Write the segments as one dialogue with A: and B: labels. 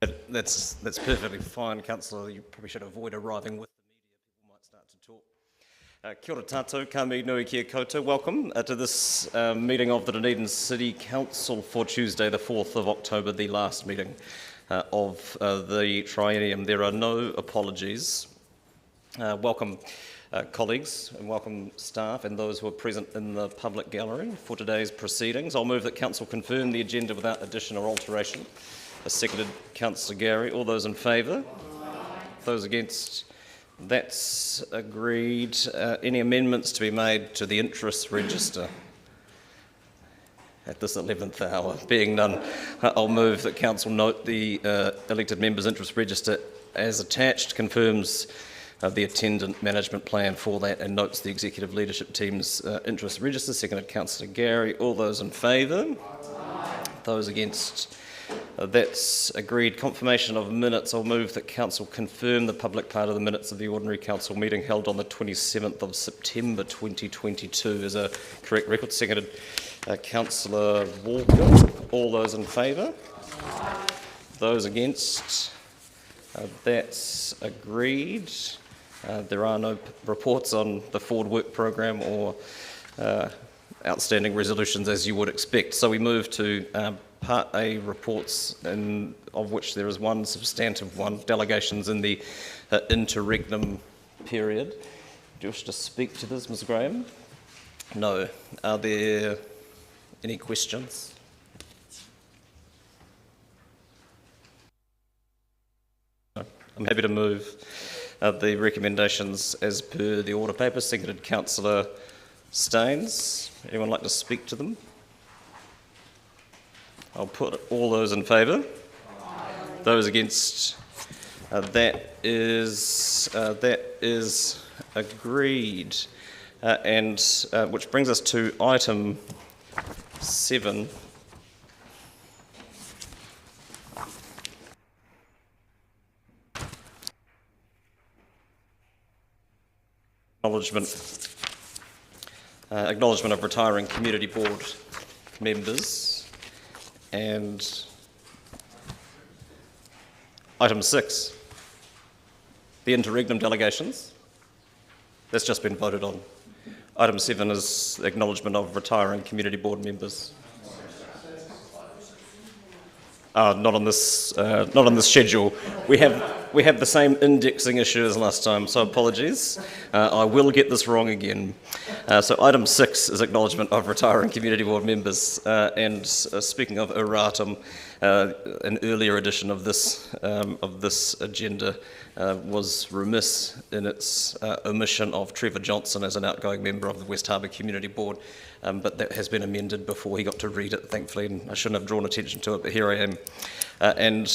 A: That's perfectly fine, Councillor. You probably should avoid arriving with the media. People might start to talk. Kia ora tātou, ka mi nui kia koutou. Welcome to this meeting of the Dunedin City Council for Tuesday, the 4th of October, the last meeting of the triennium. There are no apologies. Welcome, colleagues, and welcome staff and those who are present in the public gallery for today's proceedings. I'll move that Council confirm the agenda without addition or alteration. Seconded, Councillor Gary. All those in favour? Those against? That's agreed. Any amendments to be made to the interest register at this 11th hour? Being none, I'll move that Council note the elected members' interest register as attached, confirms the attendant management plan for that, and notes the executive leadership team's interest register. Seconded, Councillor Gary. All those in favour? Those against? That's agreed. Confirmation of minutes. I'll move that Council confirm the public part of the minutes of the ordinary Council meeting held on the 27th of September 2022 as a correct record. Seconded, Councillor Walker. All those in favour? Those against? That's agreed. There are no reports on the forward work programme or outstanding resolutions as you would expect. So we move to Part A reports, of which there is one substantive one, delegations in the interregnum period. Do you wish to speak to this, Ms Graham? No. Are there any questions? No. I'm happy to move the recommendations as per the order paper. Seconded, Councillor Staines. Anyone like to speak to them? I'll put all those in favour. Those against? That is agreed. And which brings us to item 7. Acknowledgement of retiring community board members. And item 6, the interregnum delegations. That's just been voted on. Item 7 is acknowledgement of retiring community board members. Not on this schedule. We have the same indexing issue as last time, so apologies. I will get this wrong again. So item 6 is acknowledgement of retiring community board members. And speaking of erratum, an earlier edition of this agenda was remiss in its omission of Trevor Johnson as an outgoing member of the West Harbour Community Board, but that has been amended before he got to read it, thankfully, and I shouldn't have drawn attention to it, but here I am. And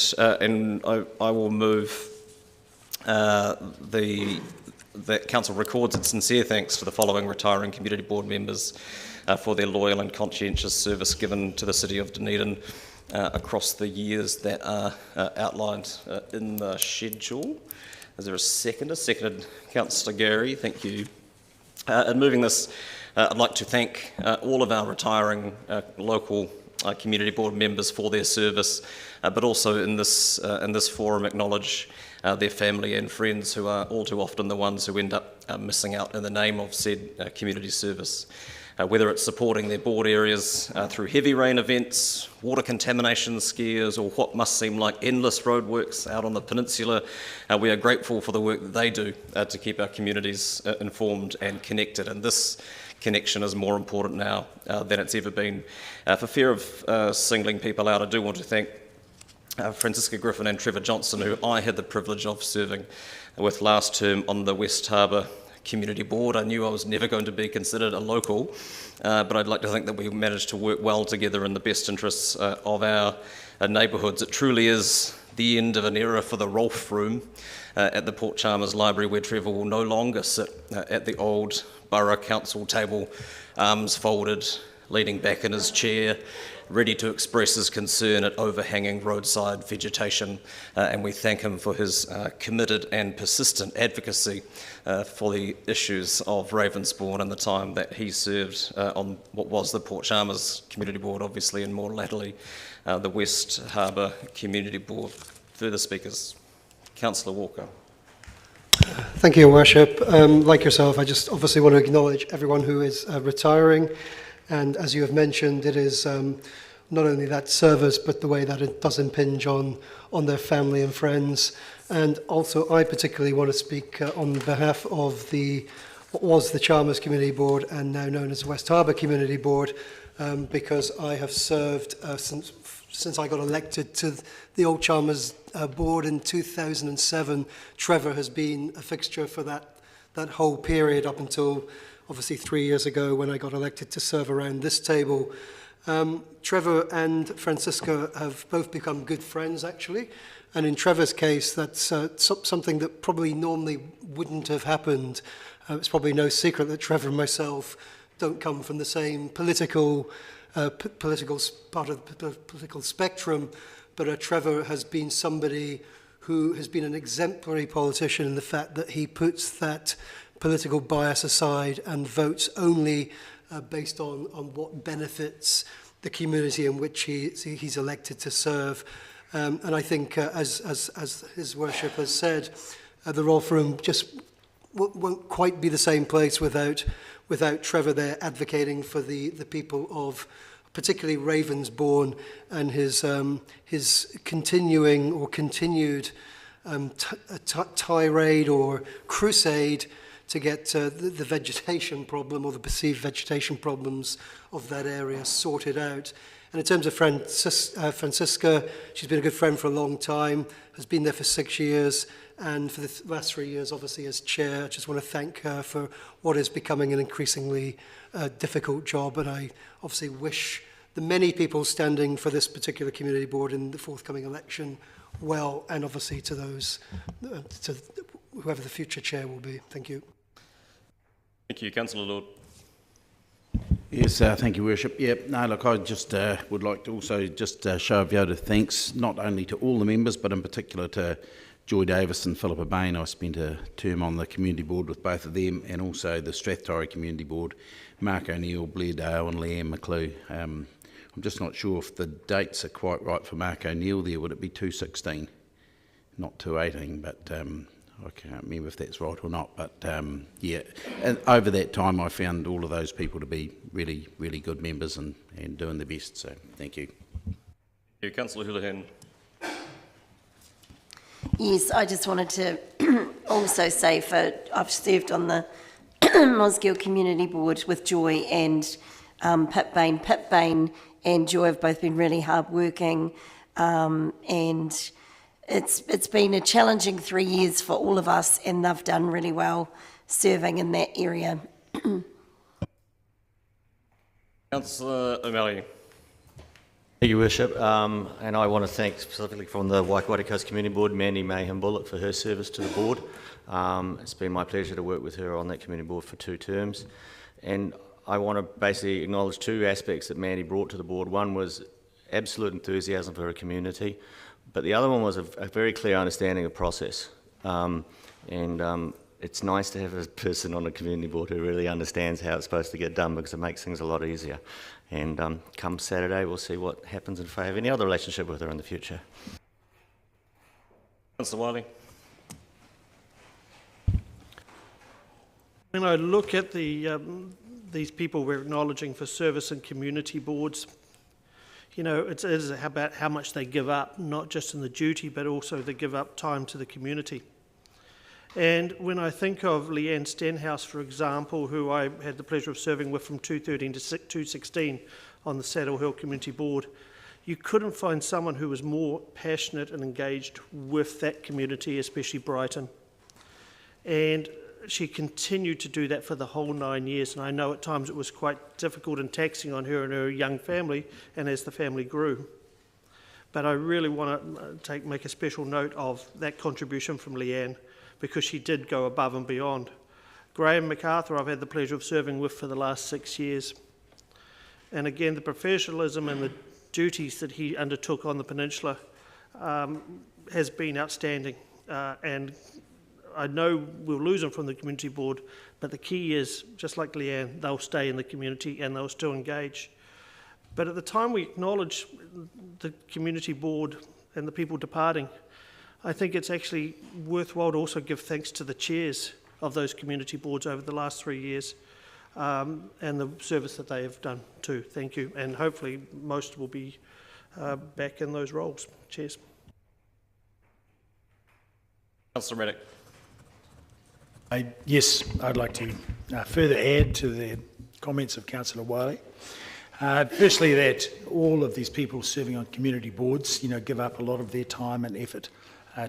A: I will move that Council records its sincere thanks to the following retiring community board members for their loyal and conscientious service given to the City of Dunedin across the years that are outlined in the schedule. Is there a seconder? Seconded, Councillor Gary. Thank you. In moving this, I'd like to thank all of our retiring local community board members for their service, but also in this forum acknowledge their family and friends who are all too often the ones who end up missing out in the name of said community service. Whether it's supporting their board areas through heavy rain events, water contamination scares, or what must seem like endless roadworks out on the peninsula, we are grateful for the work that they do to keep our communities informed and connected. And this connection is more important now than it's ever been. For fear of singling people out, I do want to thank Francisca Griffin and Trevor Johnson, who I had the privilege of serving with last term on the West Harbour Community Board. I knew I was never going to be considered a local, but I'd like to think that we managed to work well together in the best interests of our neighbourhoods. It truly is the end of an era for the Rolfe Room at the Port Chalmers Library, where Trevor will no longer sit at the old Borough Council table, arms folded, leaning back in his chair, ready to express his concern at overhanging roadside vegetation, and we thank him for his committed and persistent advocacy for the issues of Ravensbourne and the time that he served on what was the Port Chalmers Community Board, obviously, and more latterly the West Harbour Community Board. Further speakers? Councillor Walker.
B: Thank you, Your Worship. Like yourself, I just obviously want to acknowledge everyone who is retiring. And as you have mentioned, it is not only that service, but the way that it does impinge on their family and friends. And also, I particularly want to speak on behalf of what was the Chalmers Community Board and now known as West Harbour Community Board, because I have served since I got elected to the old Chalmers board in 2007. Trevor has been a fixture for that whole period up until obviously 3 years ago when I got elected to serve around this table. Trevor and Francisca have both become good friends, actually. And in Trevor's case, that's something that probably normally wouldn't have happened. It's probably no secret that Trevor and myself don't come from the same political part of the political spectrum, but Trevor has been somebody who has been an exemplary politician in the fact that he puts that political bias aside and votes only based on what benefits the community in which he's elected to serve. And I think, as His Worship has said, the Royal Firm just won't quite be the same place without Trevor there advocating for the people of particularly Ravensbourne, and his continued tirade or crusade to get the vegetation problem or the perceived vegetation problems of that area sorted out. And in terms of Francisca, she's been a good friend for a long time, has been there for 6 years, and for the last 3 years, obviously, as chair. I just want to thank her for what is becoming an increasingly difficult job, and I obviously wish the many people standing for this particular community board in the forthcoming election well, and obviously to those, to whoever the future chair will be. Thank you.
A: Thank you. Councillor Lord.
C: Yes, thank you, Worship. Yeah, no, look, I just would like to also just show a vote of thanks, not only to all the members, but in particular to Joy Davis and Philippa Bain. I spent a term on the community board with both of them, and also the Strathtorrey Community Board, Mark O'Neill, Blair Dale and Leanne McClue. I'm just not sure if the dates are quite right for Mark O'Neill there. Would it be 216, not 218, but I can't remember if that's right or not. But yeah, and over that time I found all of those people to be really, really good members and doing their best, so thank you.
A: Thank you. Councillor Houlihan.
D: Yes, I just wanted to also say I've served on the Mosgiel Community Board with Joy and Pip Bain. Pip Bain and Joy have both been really hard-working, and it's been a challenging 3 years for all of us, and they've done really well serving in that area.
A: Councillor O'Malley.
E: Thank you, Worship, and I want to thank specifically from the Waikato Coast Community Board, Mandy Mayhem Bullock, for her service to the board. It's been my pleasure to work with her on that community board for 2 terms, and I want to basically acknowledge 2 aspects that Mandy brought to the board. One was absolute enthusiasm for her community, but the other one was a very clear understanding of process. It's nice to have a person on a community board who really understands how it's supposed to get done, because it makes things a lot easier. And come Saturday, we'll see what happens if I have any other relationship with her in the future.
A: Councillor Wiley.
F: When I look at these people we're acknowledging for service in community boards, you know, it is about how much they give up, not just in the duty, but also they give up time to the community. And when I think of Leanne Stenhouse, for example, who I had the pleasure of serving with from 2013 to 2016 on the Saddle Hill Community Board, you couldn't find someone who was more passionate and engaged with that community, especially Brighton. And she continued to do that for the whole 9 years, and I know at times it was quite difficult and taxing on her and her young family, and as the family grew. But I really want to make a special note of that contribution from Leanne, because she did go above and beyond. Graham MacArthur I've had the pleasure of serving with for the last 6 years. And again, the professionalism and the duties that he undertook on the peninsula has been outstanding. And I know we'll lose them from the community board, but the key is, just like Leanne, they'll stay in the community and they'll still engage. But at the time we acknowledge the community board and the people departing, I think it's actually worthwhile to also give thanks to the chairs of those community boards over the last 3 years, and the service that they have done too. Thank you, and hopefully most will be back in those roles. Cheers.
A: Councillor Reddick.
G: Yes, I'd like to further add to the comments of Councillor Wiley. Firstly, that all of these people serving on community boards, give up a lot of their time and effort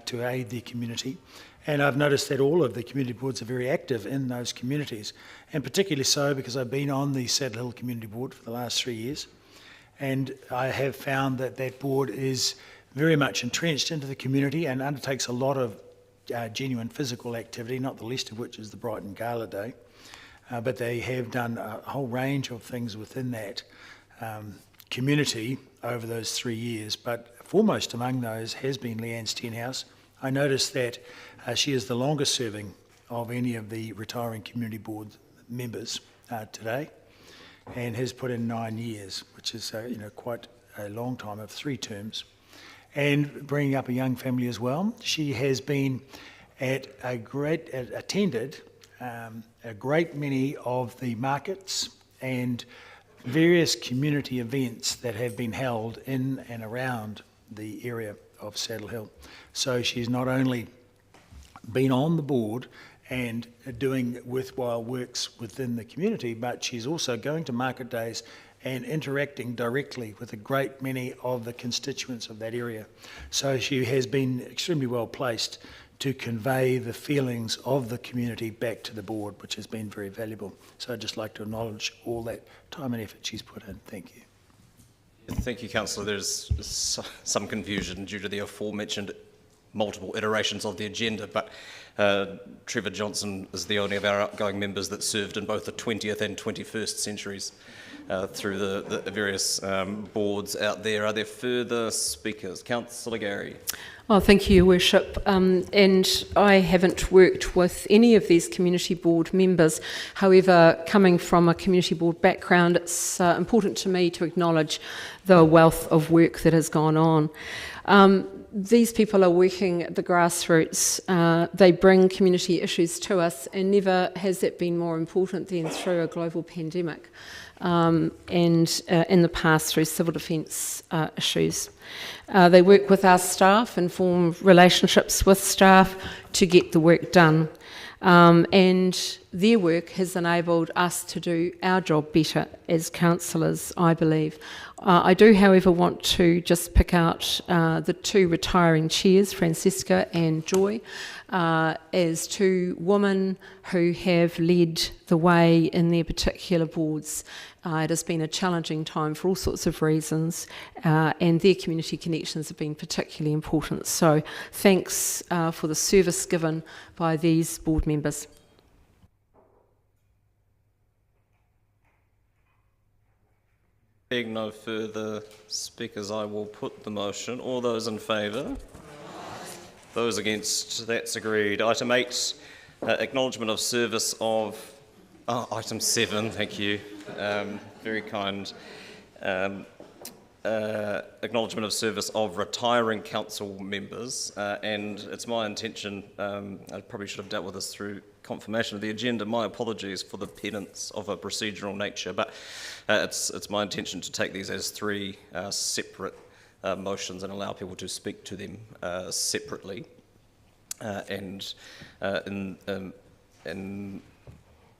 G: to aid their community. And I've noticed that all of the community boards are very active in those communities, and particularly so because I've been on the Saddle Hill Community Board for the last 3 years, and I have found that that board is very much entrenched into the community and undertakes a lot of genuine physical activity, not the least of which is the Brighton Gala Day. But they have done a whole range of things within that community over those 3 years. But foremost among those has been Leanne Stenhouse. I noticed that she is the longest serving of any of the retiring community board members today, and has put in 9 years, which is quite a long time of 3 terms. And bringing up a young family as well. She has been attended a great many of the markets and various community events that have been held in and around the area of Saddle Hill. So she's not only been on the board and doing worthwhile works within the community, but she's also going to market days and interacting directly with a great many of the constituents of that area. So she has been extremely well placed to convey the feelings of the community back to the board, which has been very valuable. So I'd just like to acknowledge all that time and effort she's put in. Thank you.
A: Thank you, Councillor. There's some confusion due to the aforementioned multiple iterations of the agenda, but Trevor Johnson is the only of our outgoing members that served in both the 20th and 21st centuries through the various boards out there. Are there further speakers? Councillor Gary.
H: Oh, thank you, Your Worship. And I haven't worked with any of these community board members. However, coming from a community board background, it's important to me to acknowledge the wealth of work that has gone on. These people are working at the grassroots. They bring community issues to us, and never has that been more important than through a global pandemic, and in the past through civil defence issues. They work with our staff and form relationships with staff to get the work done. And their work has enabled us to do our job better as councillors, I believe. I do, however, want to just pick out the 2 retiring chairs, Francesca and Joy, as 2 women who have led the way in their particular boards. It has been a challenging time for all sorts of reasons, and their community connections have been particularly important. So thanks for the service given by these board members.
A: Being no further speakers, I will put the motion. All those in favour? Those against? That's agreed. Item 8, acknowledgement of service of... item 7, thank you. Very kind. Acknowledgement of service of retiring council members, and it's my intention, I probably should have dealt with this through confirmation of the agenda. My apologies for the pedants of a procedural nature, but it's my intention to take these as 3 separate motions and allow people to speak to them separately, and in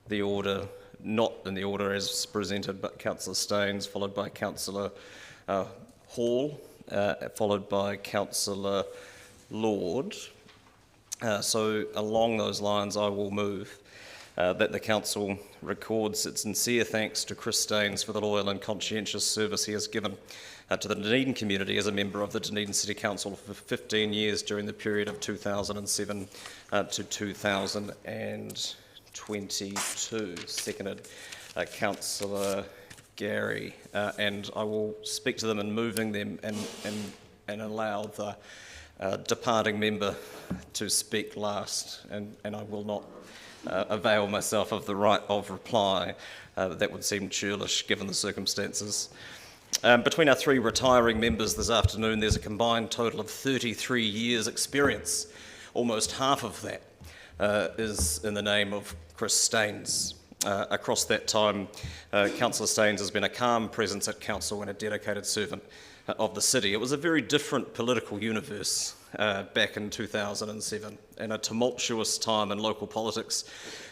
A: the order, not in the order as presented, but Councillor Staines, followed by Councillor Hall, followed by Councillor Lord. So along those lines, I will move that the Council records its sincere thanks to Chris Staines for the loyal and conscientious service he has given to the Dunedin community as a member of the Dunedin City Council for 15 years during the period of 2007 to 2022. Seconded, Councillor Gary, and I will speak to them in moving them and allow the departing member to speak last, and I will not avail myself of the right of reply. That would seem churlish given the circumstances. Between our three retiring members this afternoon, there's a combined total of 33 years' experience. Almost half of that is in the name of Chris Staines. Across that time, Councillor Staines has been a calm presence at council and a dedicated servant of the city. It was a very different political universe back in 2007, and a tumultuous time in local politics,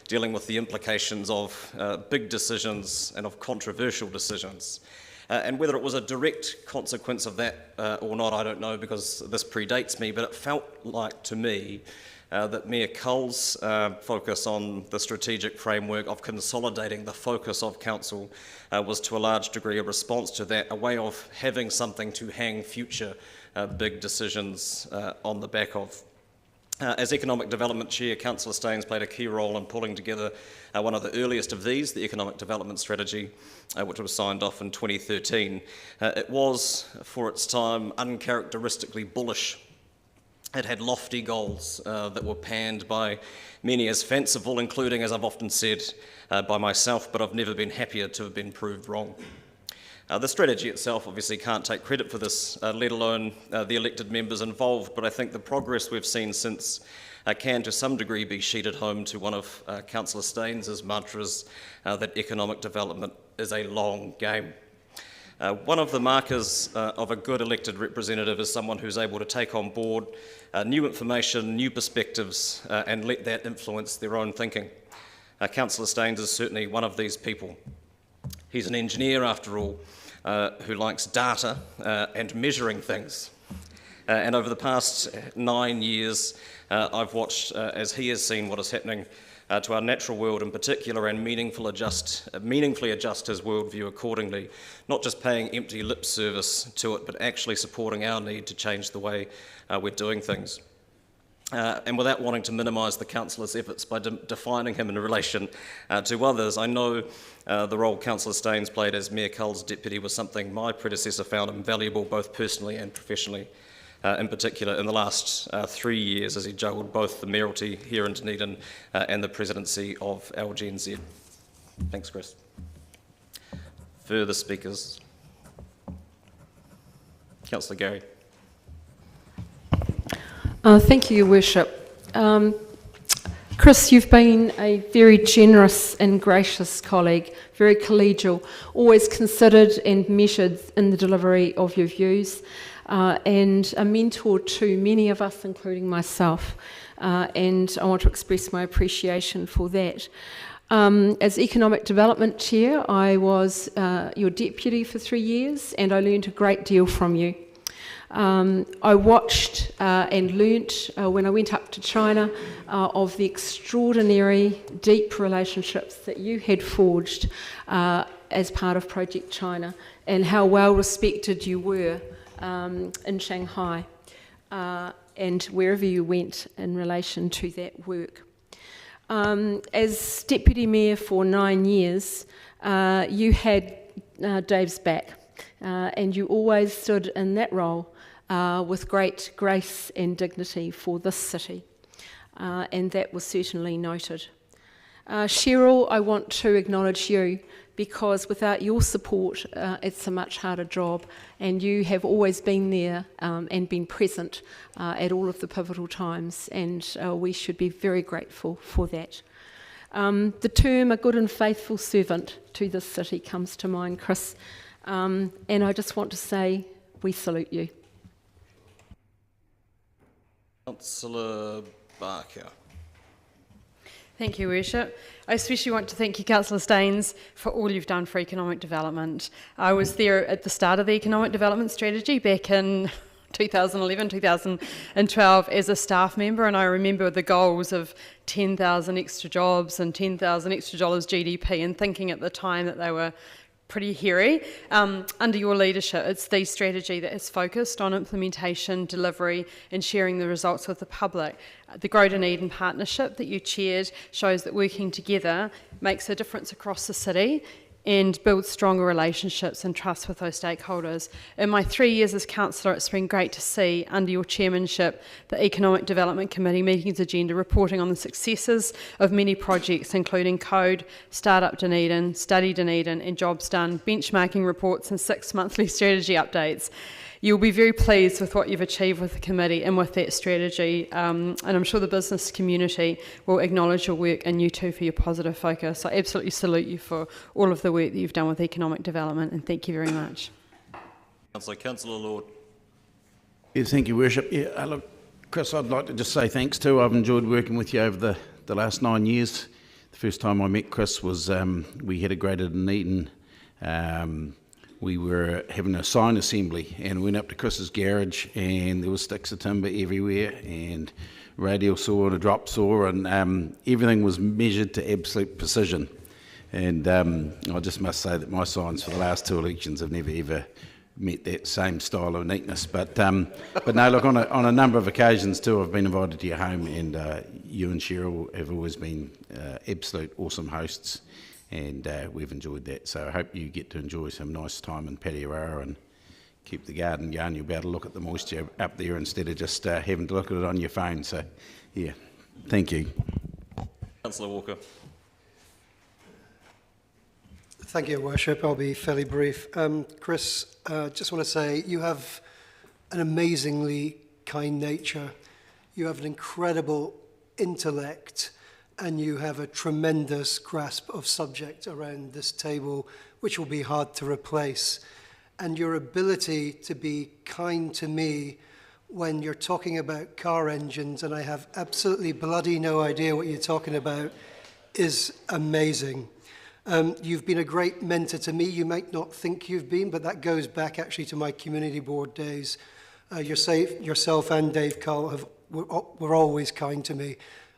A: dealing with the implications of big decisions and of controversial decisions. And whether it was a direct consequence of that or not, I don't know, because this predates me, but it felt like to me that Mayor Cull's focus on the strategic framework of consolidating the focus of council was to a large degree a response to that, a way of having something to hang future big decisions on the back of. As Economic Development Chair, Councillor Staines played a key role in pulling together one of the earliest of these, the Economic Development Strategy, which was signed off in 2013. It was, for its time, uncharacteristically bullish. It had lofty goals that were panned by many as fanciful, including, as I've often said, by myself, but I've never been happier to have been proved wrong. The strategy itself obviously can't take credit for this, let alone the elected members involved, but I think the progress we've seen since can to some degree be sheeted home to one of Councillor Staines' mantras that economic development is a long game. One of the markers of a good elected representative is someone who's able to take on board new information, new perspectives, and let that influence their own thinking. Councillor Staines is certainly one of these people. He's an engineer, after all, who likes data and measuring things. And over the past 9 years, I've watched as he has seen what is happening to our natural world in particular, and meaningfully adjust his worldview accordingly, not just paying empty lip service to it, but actually supporting our need to change the way we're doing things. And without wanting to minimise the councillor's efforts by defining him in relation to others, I know the role Councillor Staines played as Mayor Cull's deputy was something my predecessor found invaluable both personally and professionally, in particular in the last 3 years as he juggled both the mayoralty here in Dunedin and the presidency of LGNZ. Thanks, Chris. Further speakers. Councillor Gary.
H: Thank you, Your Worship. Chris, you've been a very generous and gracious colleague, very collegial, always considered and measured in the delivery of your views, and a mentor to many of us, including myself, and I want to express my appreciation for that. As Economic Development Chair, I was your deputy for 3 years, and I learned a great deal from you. I watched and learnt when I went up to China of the extraordinary deep relationships that you had forged as part of Project China, and how well respected you were in Shanghai and wherever you went in relation to that work. As Deputy Mayor for 9 years, you had Dave's back, and you always stood in that role with great grace and dignity for this city, and that was certainly noted. Cheryl, I want to acknowledge you, because without your support it's a much harder job, and you have always been there and been present at all of the pivotal times, and we should be very grateful for that. The term a good and faithful servant to this city comes to mind, Chris, and I just want to say we salute you.
A: Councillor Barker.
I: Thank you, Worship. I especially want to thank you, Councillor Staines, for all you've done for economic development. I was there at the start of the economic development strategy back in 2011, 2012 as a staff member, and I remember the goals of 10,000 extra jobs and $10,000 extra GDP, and thinking at the time that they were pretty hairy. Under your leadership, it's the strategy that has focused on implementation, delivery, and sharing the results with the public. The Grow Dunedin partnership that you chaired shows that working together makes a difference across the city, and build stronger relationships and trust with those stakeholders. In my 3 years as councillor, it's been great to see, under your chairmanship, the Economic Development Committee meetings agenda reporting on the successes of many projects, including Code, Startup Dunedin, Study Dunedin, and Jobs Done, benchmarking reports, and 6 monthly strategy updates. You'll be very pleased with what you've achieved with the committee and with that strategy, and I'm sure the business community will acknowledge your work and you too for your positive focus. I absolutely salute you for all of the work that you've done with economic development, and thank you very much.
A: Councillor Lord.
C: Yeah, thank you, Worship. Yeah, look, Chris, I'd like to just say thanks too. I've enjoyed working with you over the last 9 years. The first time I met Chris was we had a Greater Dunedin. We were having a sign assembly and went up to Chris's garage, and there were sticks of timber everywhere and radial saw and a drop saw, and everything was measured to absolute precision. And I just must say that my signs for the last 2 elections have never ever met that same style of neatness. But no, look, on a number of occasions too, I've been invited to your home, and you and Cheryl have always been absolute awesome hosts. And we've enjoyed that, so I hope you get to enjoy some nice time in Patiaroa and keep the garden going. You'll be able to look at the moisture up there instead of just having to look at it on your phone. So, yeah, thank you.
A: Councillor Walker.
B: Thank you, Your Worship. I'll be fairly brief. Chris, just want to say you have an amazingly kind nature. You have an incredible intellect, and you have a tremendous grasp of subject around this table, which will be hard to replace. And your ability to be kind to me when you're talking about car engines, and I have absolutely bloody no idea what you're talking about, is amazing. You've been a great mentor to me. You might not think you've been, but that goes back actually to my community board days. Yourself and Dave Carl were always kind to me,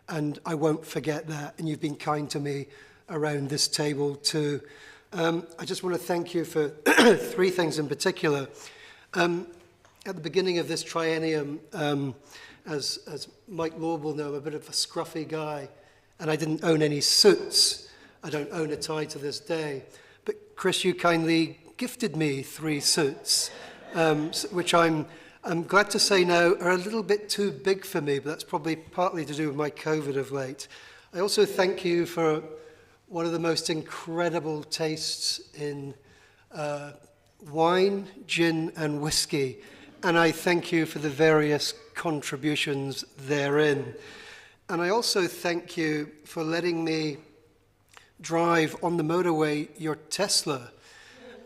B: and I won't forget that. And you've been kind to me around this table too. I just want to thank you for 3 things in particular. At the beginning of this triennium, as Mike Lord will know, I'm a bit of a scruffy guy, and I didn't own any suits. I don't own a tie to this day. But Chris, you kindly gifted me 3 suits, which I'm glad to say now are a little bit too big for me, but that's probably partly to do with my COVID of late. I also thank you for one of the most incredible tastes in wine, gin and whiskey, and I thank you for the various contributions therein. And I also thank you for letting me drive on the motorway your Tesla.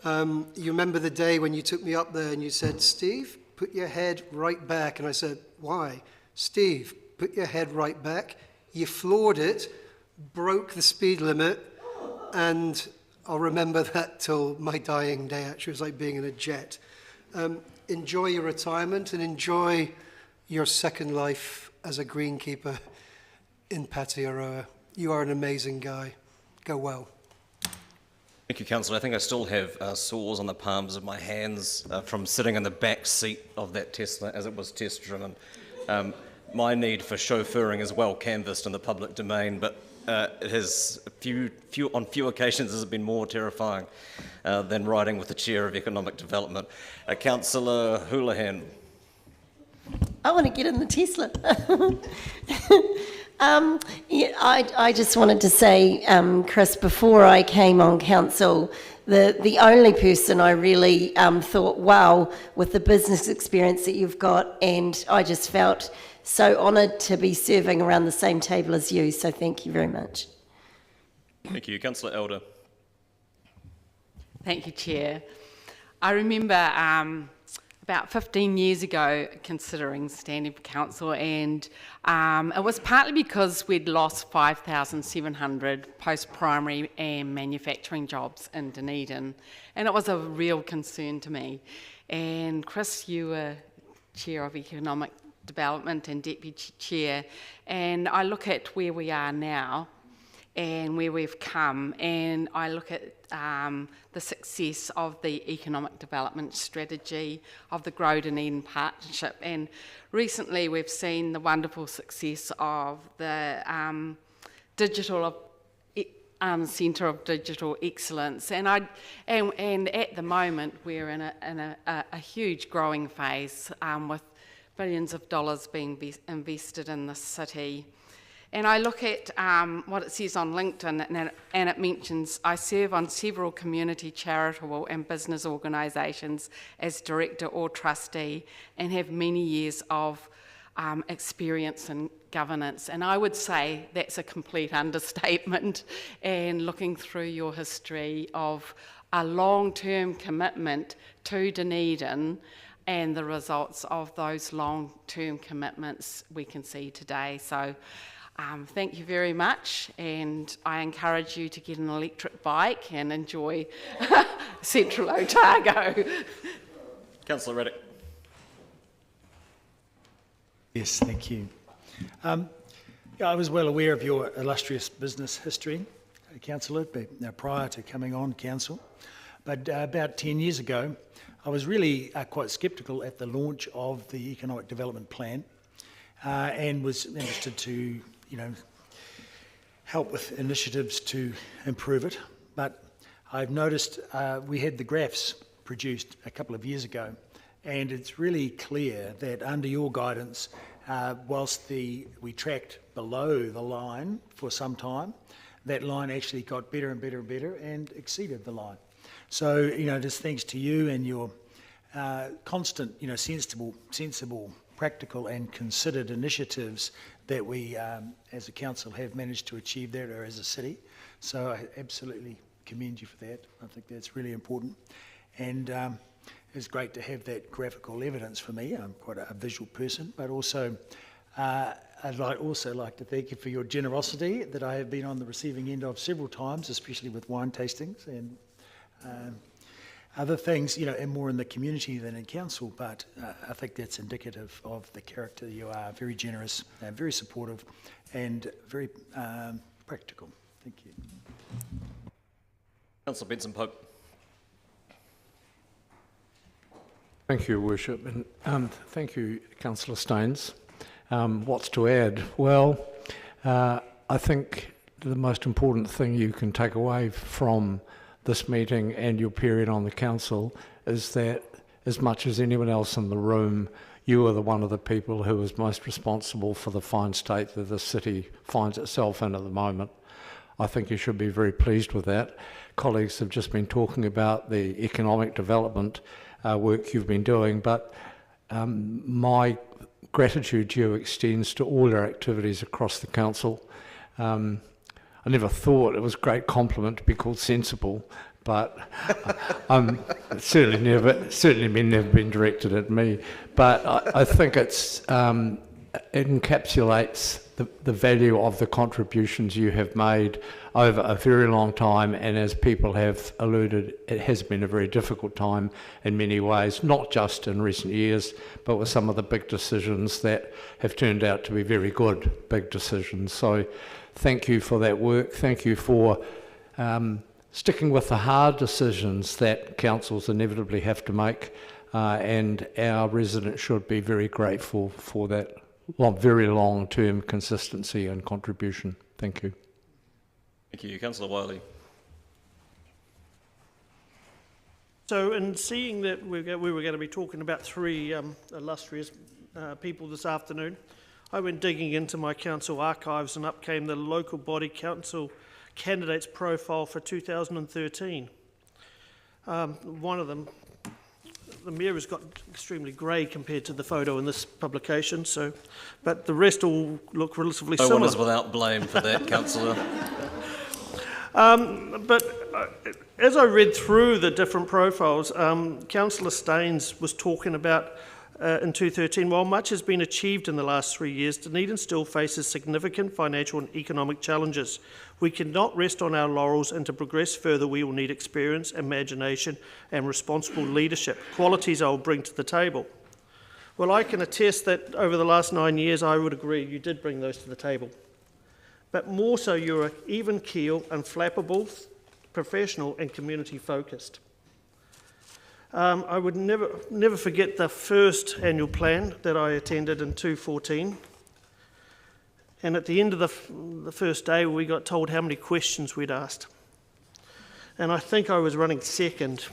B: You remember the day when you took me up there and you said, "Steve, put your head right back." And I said, "Why?" "Steve, put your head right back." You floored it, broke the speed limit, and I'll remember that till my dying day. Actually, it was like being in a jet. Enjoy your retirement and enjoy your second life as a greenkeeper in Patiaroa. You are an amazing guy. Go well.
A: Thank you, Councillor. I think I still have sores on the palms of my hands from sitting in the back seat of that Tesla as it was test driven. My need for chauffeuring is well canvassed in the public domain, but it has on few occasions has been more terrifying than riding with the chair of economic development. Councillor Houlihan.
D: I want to get in the Tesla. I just wanted to say, Chris, before I came on council, the only person I really thought, wow, with the business experience that you've got, and I just felt so honoured to be serving around the same table as you, so thank you very much.
A: Thank you. Councillor Elder.
J: Thank you, Chair. I remember about 15 years ago considering standing for council, and it was partly because we'd lost 5,700 post-primary and manufacturing jobs in Dunedin, and it was a real concern to me. And Chris, you were Chair of Economic Development and Deputy Chair, and I look at where we are now and where we've come, and I look at the success of the economic development strategy of the Grow Dunedin Partnership, and recently we've seen the wonderful success of the digital centre of digital excellence. And at the moment, we're in a huge growing phase with billions of dollars being invested in the city. And I look at what it says on LinkedIn, and it mentions, I serve on several community, charitable and business organisations as director or trustee and have many years of experience in governance. And I would say that's a complete understatement. And looking through your history of a long-term commitment to Dunedin and the results of those long-term commitments we can see today. So thank you very much, and I encourage you to get an electric bike and enjoy Central Otago.
A: Councillor Reddick.
G: Yes, thank you. Yeah, I was well aware of your illustrious business history, Councillor, prior to coming on council. But about 10 years ago, I was really quite sceptical at the launch of the Economic Development Plan and was interested to, help with initiatives to improve it. But I've noticed we had the graphs produced a couple of years ago, and it's really clear that under your guidance, whilst we tracked below the line for some time, that line actually got better and better and better and exceeded the line. So, just thanks to you and your constant, sensible, practical and considered initiatives that we, as a council, have managed to achieve that, or as a city. So I absolutely commend you for that. I think that's really important. And it's great to have that graphical evidence for me. I'm quite a visual person, but also I'd also like to thank you for your generosity that I have been on the receiving end of several times, especially with wine tastings and other things, and more in the community than in council, but I think that's indicative of the character you are. Very generous, very supportive, and very practical. Thank you.
A: Councillor Benson-Pope.
K: Thank you, Worship, and thank you, Councillor Staines. What's to add? Well, I think the most important thing you can take away from this meeting and your period on the council is that, as much as anyone else in the room, you are one of the people who is most responsible for the fine state that the city finds itself in at the moment. I think you should be very pleased with that. Colleagues have just been talking about the economic development work you've been doing, but my gratitude to you extends to all your activities across the council. I never thought it was a great compliment to be called sensible, but certainly never been directed at me. But I think it encapsulates the value of the contributions you have made over a very long time, and as people have alluded, it has been a very difficult time in many ways, not just in recent years, but with some of the big decisions that have turned out to be very good big decisions. So thank you for that work. Thank you for sticking with the hard decisions that councils inevitably have to make, and our residents should be very grateful for that very long-term consistency and contribution. Thank you.
A: Thank you. Councillor Wiley.
F: So in seeing that we were going to be talking about three illustrious people this afternoon, I went digging into my council archives, and up came the local body council candidates profile for 2013. One of them, the mayor has got extremely grey compared to the photo in this publication, but the rest all look relatively similar.
A: No one is without blame for that, Councillor.
F: But as I read through the different profiles, Councillor Staines was talking about in 2013, while much has been achieved in the last 3 years, Dunedin still faces significant financial and economic challenges. We cannot rest on our laurels, and to progress further we will need experience, imagination and responsible leadership, qualities I will bring to the table. Well, I can attest that over the last 9 years I would agree you did bring those to the table. But more so, you're even keel, unflappable, professional and community focused. I would never forget the first annual plan that I attended in 2014. And at the end of the first day, we got told how many questions we'd asked. And I think I was running second.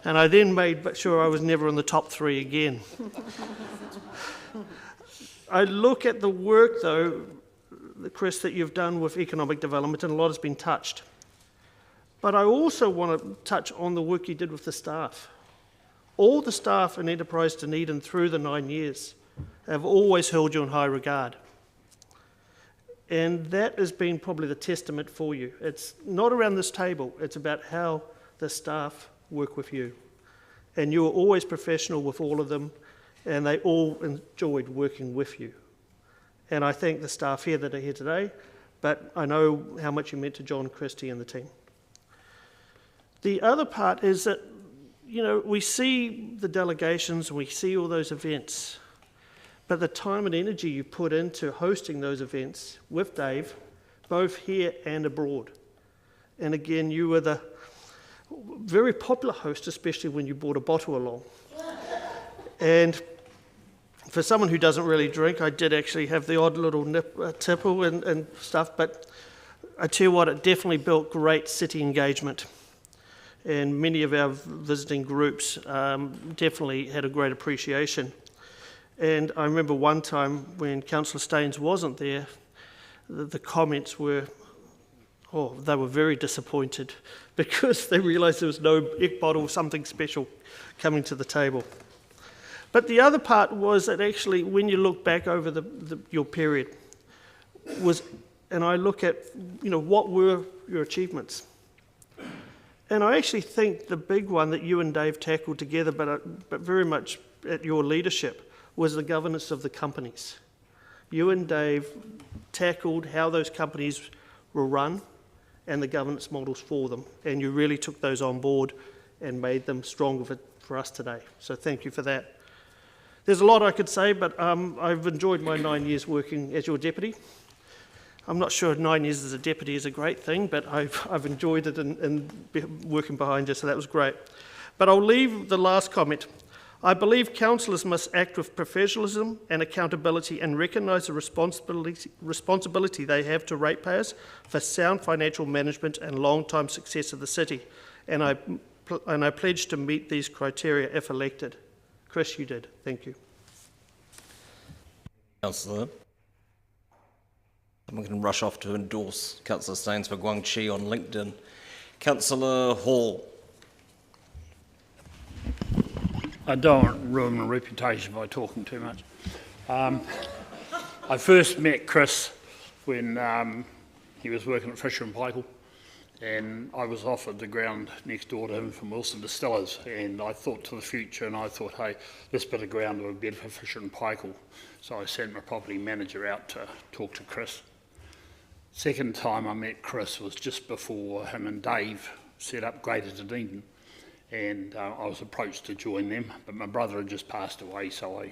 F: And I then made sure I was never in the top 3 again. I look at the work, though, Chris, that you've done with economic development, and a lot has been touched. But I also want to touch on the work you did with the staff. All the staff in Enterprise Dunedin through the 9 years have always held you in high regard. And that has been probably the testament for you. It's not around this table, it's about how the staff work with you. And you were always professional with all of them, and they all enjoyed working with you. And I thank the staff here that are here today, but I know how much you meant to John, Christie and the team. The other part is that, you know, we see the delegations and we see all those events, but the time and energy you put into hosting those events with Dave, both here and abroad. And again, you were the very popular host, especially when you brought a bottle along. And for someone who doesn't really drink, I did actually have the odd little tipple and stuff, but I tell you what, it definitely built great city engagement. And many of our visiting groups definitely had a great appreciation. And I remember one time when Councillor Staines wasn't there, the comments were, they were very disappointed because they realised there was no egg bottle, something special coming to the table. But the other part was that actually, when you look back over your period, and I look at, you know, what were your achievements? And I actually think the big one that you and Dave tackled together, but very much at your leadership, was the governance of the companies. You and Dave tackled how those companies were run and the governance models for them, and you really took those on board and made them stronger for us today. So thank you for that. There's a lot I could say, but I've enjoyed my 9 years working as your deputy. I'm not sure 9 years as a deputy is a great thing, but I've enjoyed it and working behind you, so that was great. But I'll leave the last comment. I believe councillors must act with professionalism and accountability and recognise the responsibility they have to ratepayers for sound financial management and long-time success of the city. And I pledge to meet these criteria if elected. Chris, you did. Thank you.
A: Councillor. I'm going to rush off to endorse Councillor Staines for Guangxi on LinkedIn. Councillor Hall.
L: I don't want to ruin my reputation by talking too much. I first met Chris when he was working at Fisher and Paykel, and I was offered the ground next door to him from Wilson Distillers, and I thought to the future, and I thought, hey, this bit of ground would be better for Fisher and Paykel. So I sent my property manager out to talk to Chris. Second time I met Chris was just before him and Dave set up Greater Dunedin, and I was approached to join them, but my brother had just passed away, so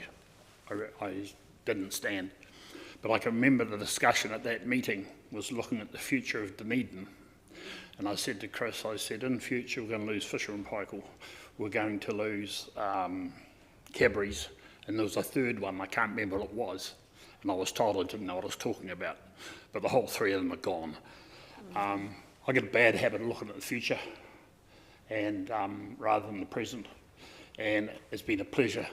L: I didn't stand. But I can remember the discussion at that meeting was looking at the future of Dunedin. And I said to Chris, I said, in future we're going to lose Fisher and Paykel, we're going to lose Cadbury's, and there was a third one, I can't remember what it was. And I was told I didn't know what I was talking about, but the whole three of them are gone. I get a bad habit of looking at the future and rather than the present. And it's been a pleasure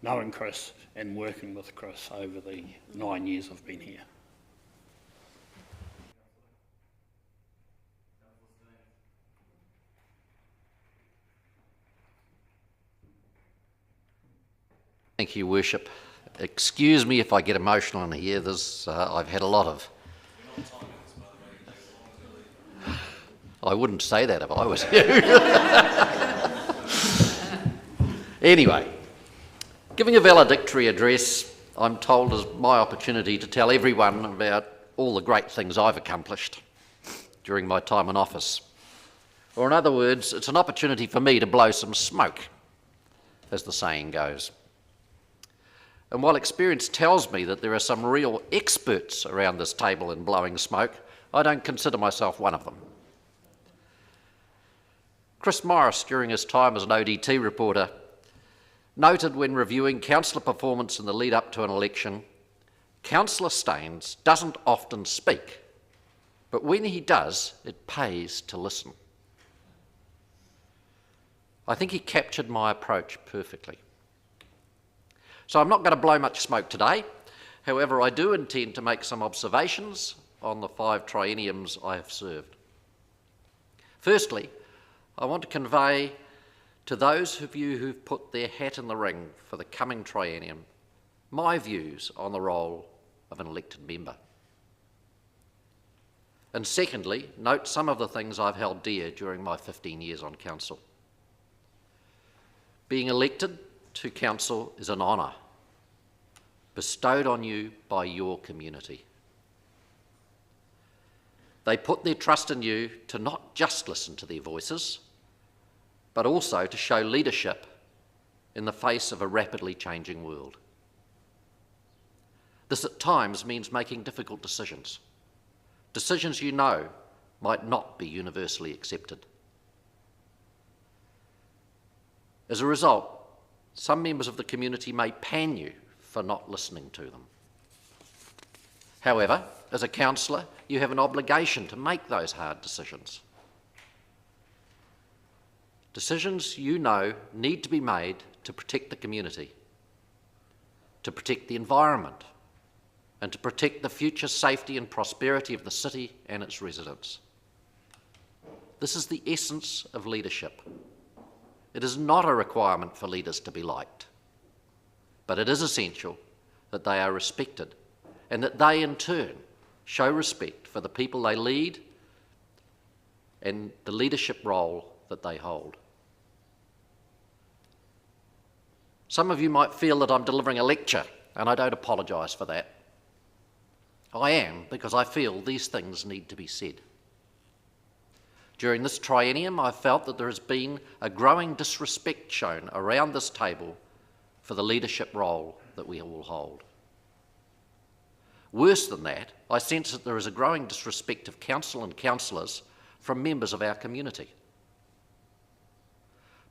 L: knowing Chris and working with Chris over the 9 years I've been here.
M: Thank you, Worship. Excuse me if I get emotional in here. I've had a lot of... I wouldn't say that if I was you. Anyway, giving a valedictory address, I'm told, is my opportunity to tell everyone about all the great things I've accomplished during my time in office. Or in other words, it's an opportunity for me to blow some smoke, as the saying goes. And while experience tells me that there are some real experts around this table in blowing smoke, I don't consider myself one of them. Chris Morris, during his time as an ODT reporter, noted when reviewing councillor performance in the lead up to an election, Councillor Staines doesn't often speak, but when he does, it pays to listen. I think he captured my approach perfectly. So I'm not going to blow much smoke today. However, I do intend to make some observations on the 5 trienniums I have served. Firstly, I want to convey to those of you who've put their hat in the ring for the coming triennium my views on the role of an elected member. And secondly, note some of the things I've held dear during my 15 years on council. Being elected to council is an honour bestowed on you by your community. They put their trust in you to not just listen to their voices, but also to show leadership in the face of a rapidly changing world. This at times means making difficult decisions, decisions you know might not be universally accepted. As a result, some members of the community may pan you for not listening to them. However, as a councillor, you have an obligation to make those hard decisions. Decisions you know need to be made to protect the community, to protect the environment, and to protect the future safety and prosperity of the city and its residents. This is the essence of leadership. It is not a requirement for leaders to be liked, but it is essential that they are respected and that they in turn show respect for the people they lead and the leadership role that they hold. Some of you might feel that I'm delivering a lecture, and I don't apologise for that. I am, because I feel these things need to be said. During this triennium, I felt that there has been a growing disrespect shown around this table for the leadership role that we all hold. Worse than that, I sense that there is a growing disrespect of council and councillors from members of our community.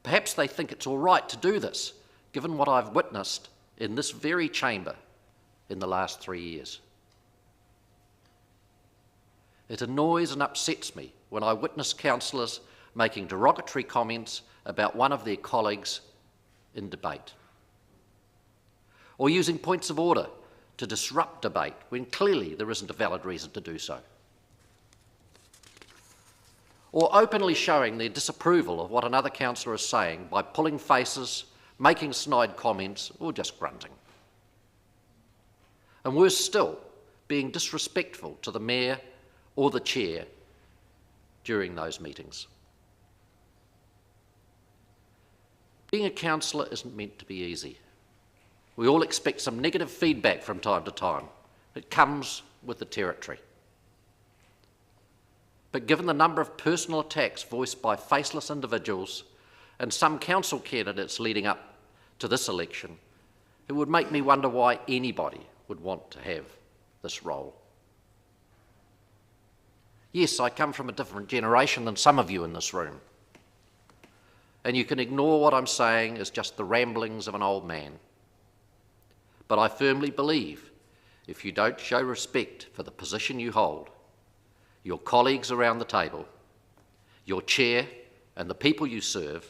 M: Perhaps they think it's all right to do this, given what I've witnessed in this very chamber in the last 3 years. It annoys and upsets me when I witness councillors making derogatory comments about one of their colleagues in debate, or using points of order to disrupt debate when clearly there isn't a valid reason to do so, or openly showing their disapproval of what another councillor is saying by pulling faces, making snide comments, or just grunting. And worse still, being disrespectful to the mayor or the chair during those meetings. Being a councillor isn't meant to be easy. We all expect some negative feedback from time to time. It comes with the territory. But given the number of personal attacks voiced by faceless individuals and some council candidates leading up to this election, it would make me wonder why anybody would want to have this role. Yes, I come from a different generation than some of you in this room, and you can ignore what I'm saying as just the ramblings of an old man. But I firmly believe if you don't show respect for the position you hold, your colleagues around the table, your chair, and the people you serve,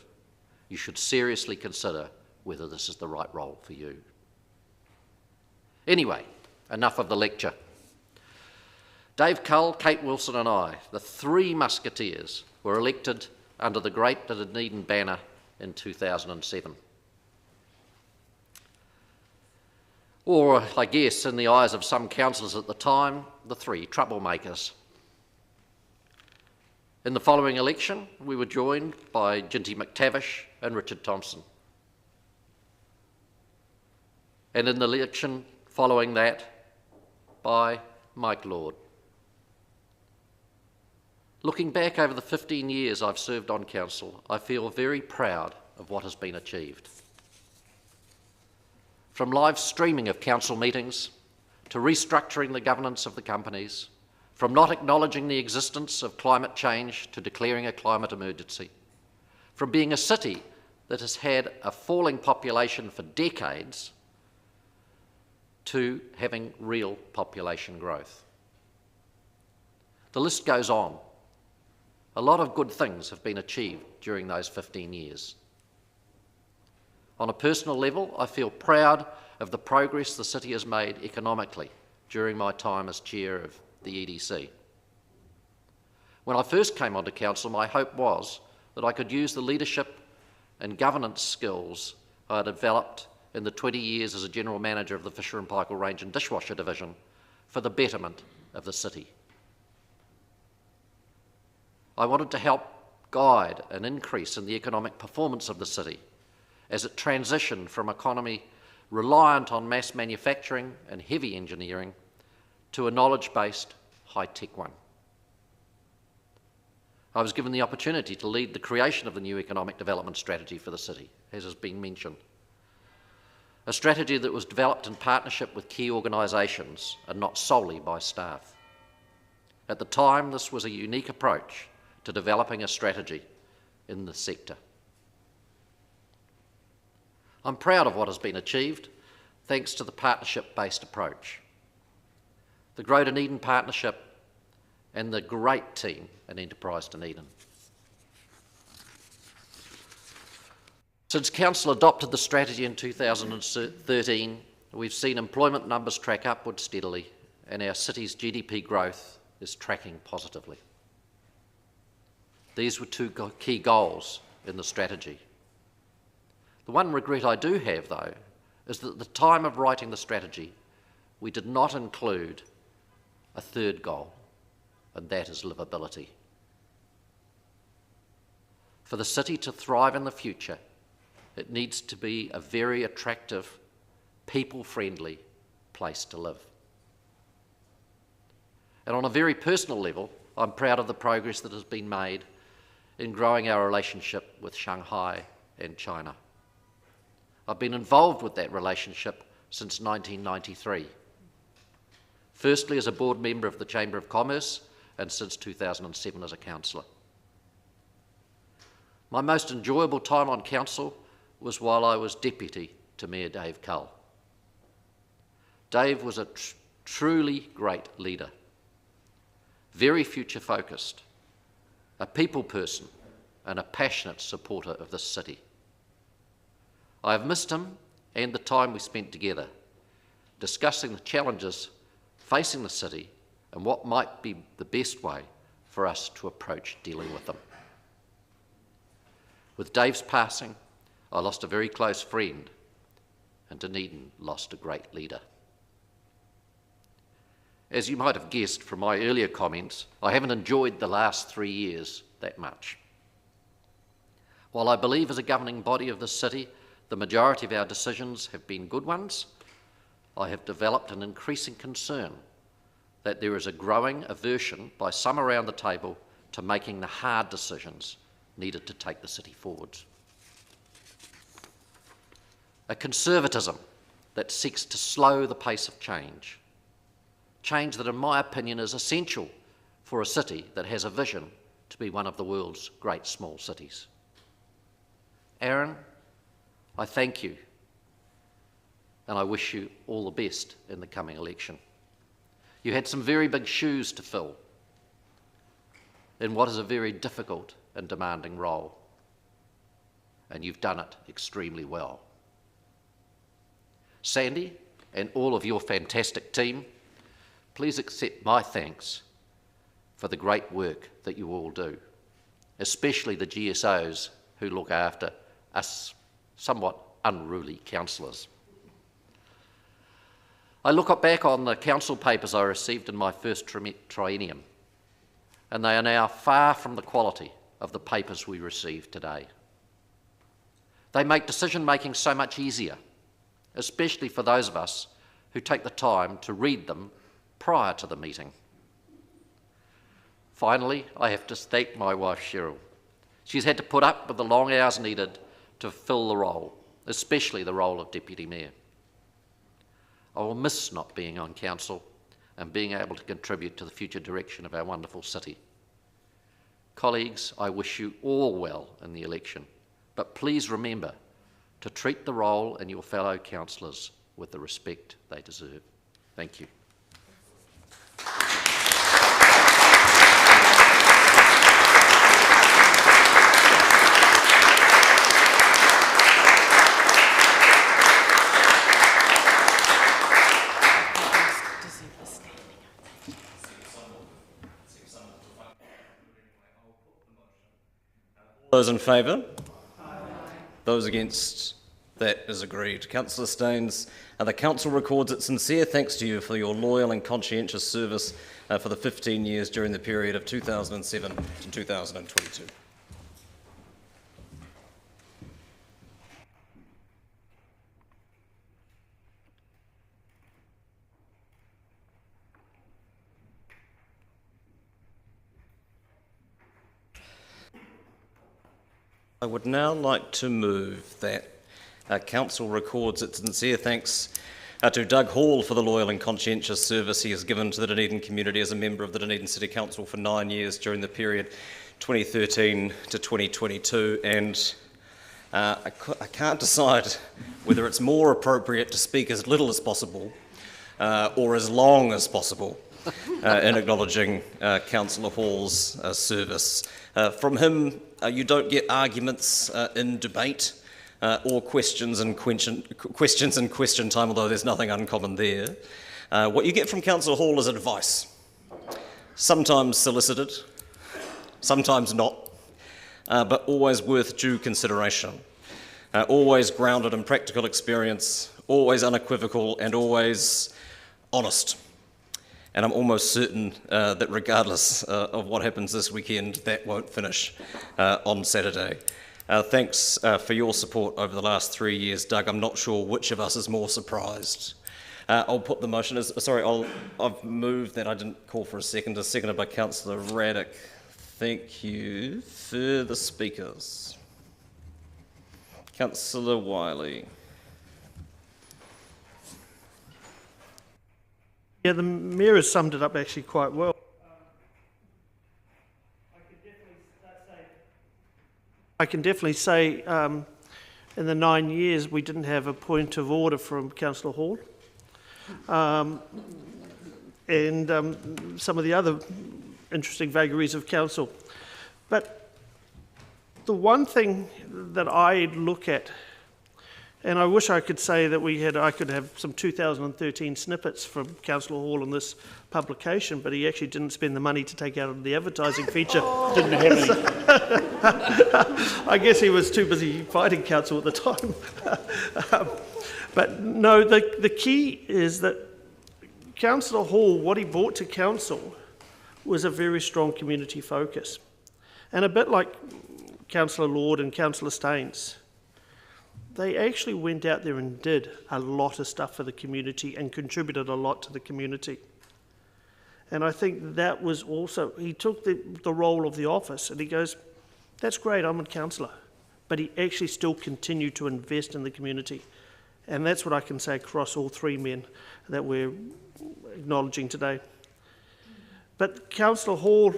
M: you should seriously consider whether this is the right role for you. Anyway, enough of the lecture. Dave Cull, Kate Wilson and I, the 3 musketeers, were elected under the great Dunedin banner in 2007. Or, I guess, in the eyes of some councillors at the time, the 3 troublemakers. In the following election, we were joined by Ginty McTavish and Richard Thompson. And in the election following that, by Mike Lord. Looking back over the 15 years I've served on council, I feel very proud of what has been achieved. From live streaming of council meetings, to restructuring the governance of the companies, from not acknowledging the existence of climate change to declaring a climate emergency, from being a city that has had a falling population for decades to having real population growth. The list goes on. A lot of good things have been achieved during those 15 years. On a personal level, I feel proud of the progress the city has made economically during my time as chair of the EDC. When I first came onto council, my hope was that I could use the leadership and governance skills I had developed in the 20 years as a general manager of the Fisher and Paykel Range and Dishwasher Division for the betterment of the city. I wanted to help guide an increase in the economic performance of the city as it transitioned from an economy reliant on mass manufacturing and heavy engineering to a knowledge-based, high-tech one. I was given the opportunity to lead the creation of the new economic development strategy for the city, as has been mentioned. A strategy that was developed in partnership with key organisations and not solely by staff. At the time, this was a unique approach to developing a strategy in the sector. I'm proud of what has been achieved thanks to the partnership-based approach. The Grow Dunedin Partnership and the great team at Enterprise Dunedin. Since Council adopted the strategy in 2013, we've seen employment numbers track upward steadily and our city's GDP growth is tracking positively. These were two key goals in the strategy. The one regret I do have, though, is that at the time of writing the strategy, we did not include a third goal, and that is livability. For the city to thrive in the future, it needs to be a very attractive, people-friendly place to live. And on a very personal level, I'm proud of the progress that has been made in growing our relationship with Shanghai and China. I've been involved with that relationship since 1993. Firstly as a board member of the Chamber of Commerce and since 2007 as a councillor. My most enjoyable time on council was while I was deputy to Mayor Dave Cull. Dave was a truly great leader, very future focused, a people person and a passionate supporter of this city. I have missed him and the time we spent together, discussing the challenges facing the city and what might be the best way for us to approach dealing with them. With Dave's passing, I lost a very close friend, and Dunedin lost a great leader. As you might have guessed from my earlier comments, I haven't enjoyed the last 3 years that much. While I believe as a governing body of this city, the majority of our decisions have been good ones, I have developed an increasing concern that there is a growing aversion by some around the table to making the hard decisions needed to take the city forwards. A conservatism that seeks to slow the pace of change. Change that, in my opinion, is essential for a city that has a vision to be one of the world's great small cities. Aaron, I thank you and I wish you all the best in the coming election. You had some very big shoes to fill in what is a very difficult and demanding role, and you've done it extremely well. Sandy and all of your fantastic team, please accept my thanks for the great work that you all do, especially the GSOs who look after us somewhat unruly councillors. I look back on the council papers I received in my first triennium, and they are now far from the quality of the papers we receive today. They make decision-making so much easier, especially for those of us who take the time to read them prior to the meeting. Finally, I have to thank my wife, Cheryl. She's had to put up with the long hours needed to fill the role, especially the role of Deputy Mayor. I will miss not being on council and being able to contribute to the future direction of our wonderful city. Colleagues, I wish you all well in the election, but please remember to treat the role and your fellow councillors with the respect they deserve. Thank you.
A: Those in favour? Those against? That is agreed. Councillor Staines, the Council records its sincere thanks to you for your loyal and conscientious service for the 15 years during the period of 2007 to 2022. I would now like to move that Council records its sincere thanks to Doug Hall for the loyal and conscientious service he has given to the Dunedin community as a member of the Dunedin City Council for 9 years during the period 2013 to 2022, and I can't decide whether it's more appropriate to speak as little as possible or as long as possible in acknowledging Councillor Hall's service. From him, you don't get arguments in debate or questions in question time, although there's nothing uncommon there. What you get from Councillor Hall is advice, sometimes solicited, sometimes not, but always worth due consideration, always grounded in practical experience, always unequivocal, and always honest. And I'm almost certain that regardless of what happens this weekend, that won't finish on Saturday. Thanks for your support over the last 3 years, Doug. I'm not sure which of us is more surprised. I'll put the motion as, I've moved that. I didn't call for a second. Seconded by Councillor Raddick. Thank you. Further speakers? Councillor Wiley.
F: Yeah, the Mayor has summed it up actually quite well. I can definitely say in the 9 years we didn't have a point of order from Councillor Hall. And some of the other interesting vagaries of council. But the one thing that I look at, and I wish I could say that I could have some 2013 snippets from Councillor Hall in this publication, but he actually didn't spend the money to take out the advertising feature.
L: Didn't have any.
F: I guess he was too busy fighting council at the time. But no, the key is that Councillor Hall, what he brought to council was a very strong community focus. And a bit like Councillor Lord and Councillor Staines, they actually went out there and did a lot of stuff for the community and contributed a lot to the community. And I think that was also, he took the role of the office and he goes, that's great, I'm a councillor. But he actually still continued to invest in the community. And that's what I can say across all three men that we're acknowledging today. But Councillor Hall,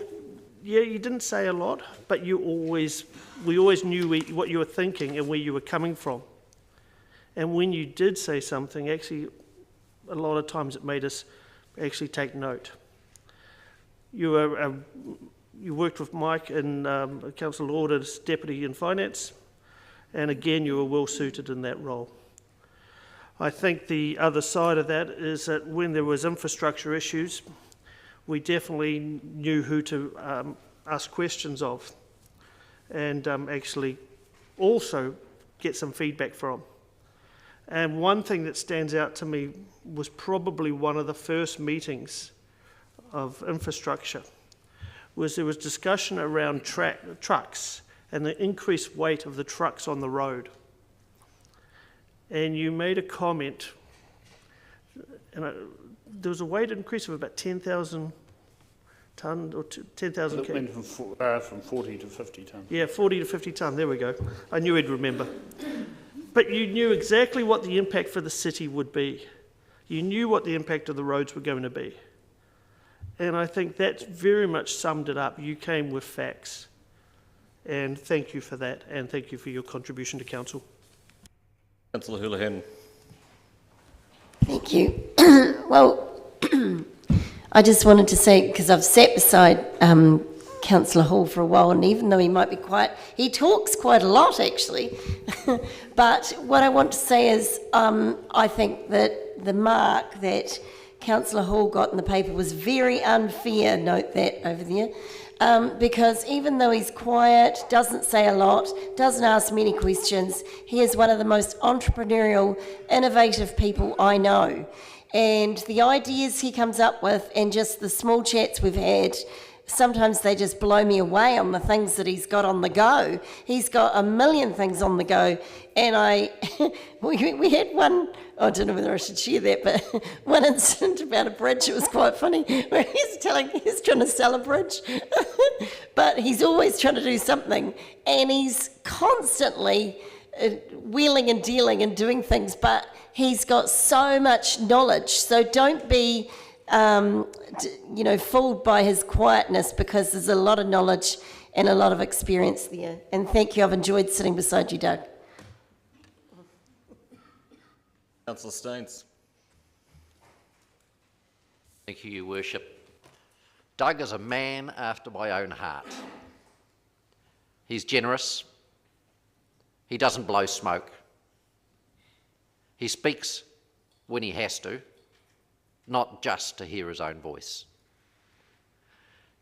F: yeah, you didn't say a lot, but we always knew what you were thinking and where you were coming from. And when you did say something, actually, a lot of times it made us actually take note. You worked with Mike and Councillor Lord as Deputy in Finance, and again, you were well suited in that role. I think the other side of that is that when there was infrastructure issues, we definitely knew who to ask questions of and actually also get some feedback from. And one thing that stands out to me was probably one of the first meetings of infrastructure was there was discussion around trucks and the increased weight of the trucks on the road. And you made a comment, and there was a weight increase of about 10,000 tonne or 10,000
L: It went from 40 to 50 tonne.
F: Yeah, 40 to 50 tonne, there we go. I knew he'd remember. But you knew exactly what the impact for the city would be. You knew what the impact of the roads were going to be. And I think that very much summed it up. You came with facts. And thank you for that, and thank you for your contribution to council.
A: Councillor Houlihan.
D: Thank you. Well, I just wanted to say, because I've sat beside Councillor Hall for a while, and even though he might be quiet, he talks quite a lot actually. But what I want to say is I think that the mark that Councillor Hall got in the paper was very unfair, note that over there, because even though he's quiet, doesn't say a lot, doesn't ask many questions, he is one of the most entrepreneurial, innovative people I know. And the ideas he comes up with and just the small chats we've had, sometimes they just blow me away on the things that he's got on the go. He's got a million things on the go. And we had one, I don't know whether I should share that, but one incident about a bridge, it was quite funny, where he's trying to sell a bridge, but he's always trying to do something, and he's constantly wheeling and dealing and doing things, but he's got so much knowledge, so don't be fooled by his quietness, because there's a lot of knowledge and a lot of experience there. And thank you, I've enjoyed sitting beside you, Doug.
A: Councillor Staines.
M: Thank you, Your Worship. Doug is a man after my own heart. He's generous. He doesn't blow smoke. He speaks when he has to, not just to hear his own voice.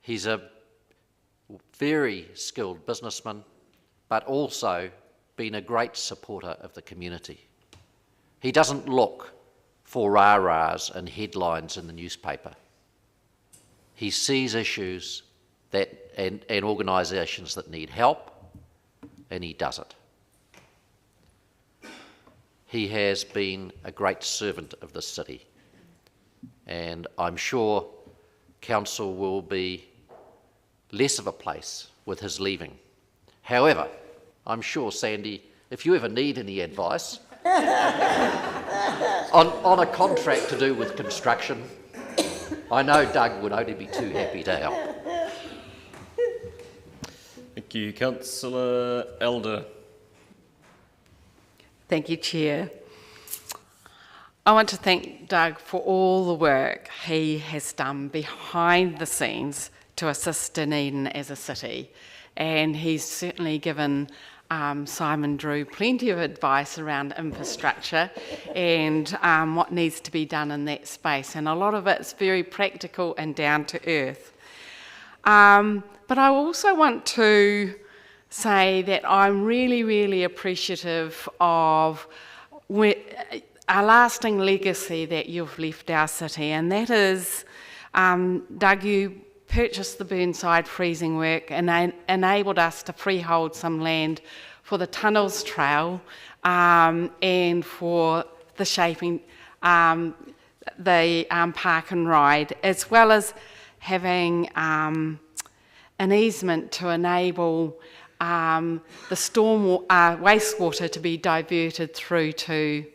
M: He's a very skilled businessman, but also been a great supporter of the community. He doesn't look for rah-rahs and headlines in the newspaper. He sees issues and organisations that need help, and he does it. He has been a great servant of the city, and I'm sure council will be less of a place with his leaving. However, I'm sure, Sandy, if you ever need any advice on a contract to do with construction, I know Doug would only be too happy to help.
A: Thank you. Councillor Elder.
J: Thank you, Chair. I want to thank Doug for all the work he has done behind the scenes to assist Dunedin as a city, and he's certainly given Simon Drew plenty of advice around infrastructure and what needs to be done in that space, and a lot of it's very practical and down to earth. But I also want to say that I'm really, really appreciative of a lasting legacy that you've left our city, and that is, Doug, you purchased the Burnside freezing work and enabled us to freehold some land for the Tunnels Trail and for the shaping, the park and ride, as well as having an easement to enable the storm wastewater to be diverted through to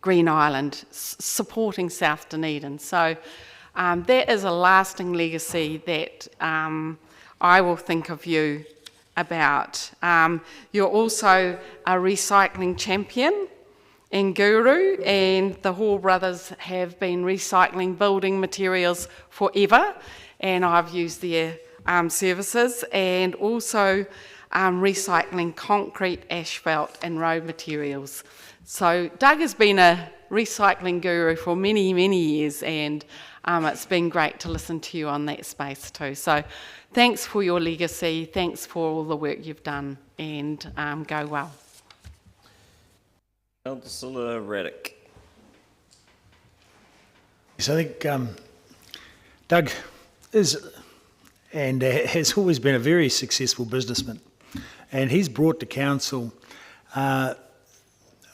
J: Green Island, supporting South Dunedin. So that is a lasting legacy that I will think of you about. You're also a recycling champion and guru, and the Hall brothers have been recycling building materials forever, and I've used their services, and also recycling concrete, asphalt and road materials. So Doug has been a recycling guru for many, many years, and it's been great to listen to you on that space too. So thanks for your legacy, thanks for all the work you've done, and go well.
A: Councillor Raddick.
G: So I think Doug is and has always been a very successful businessman, and he's brought to council a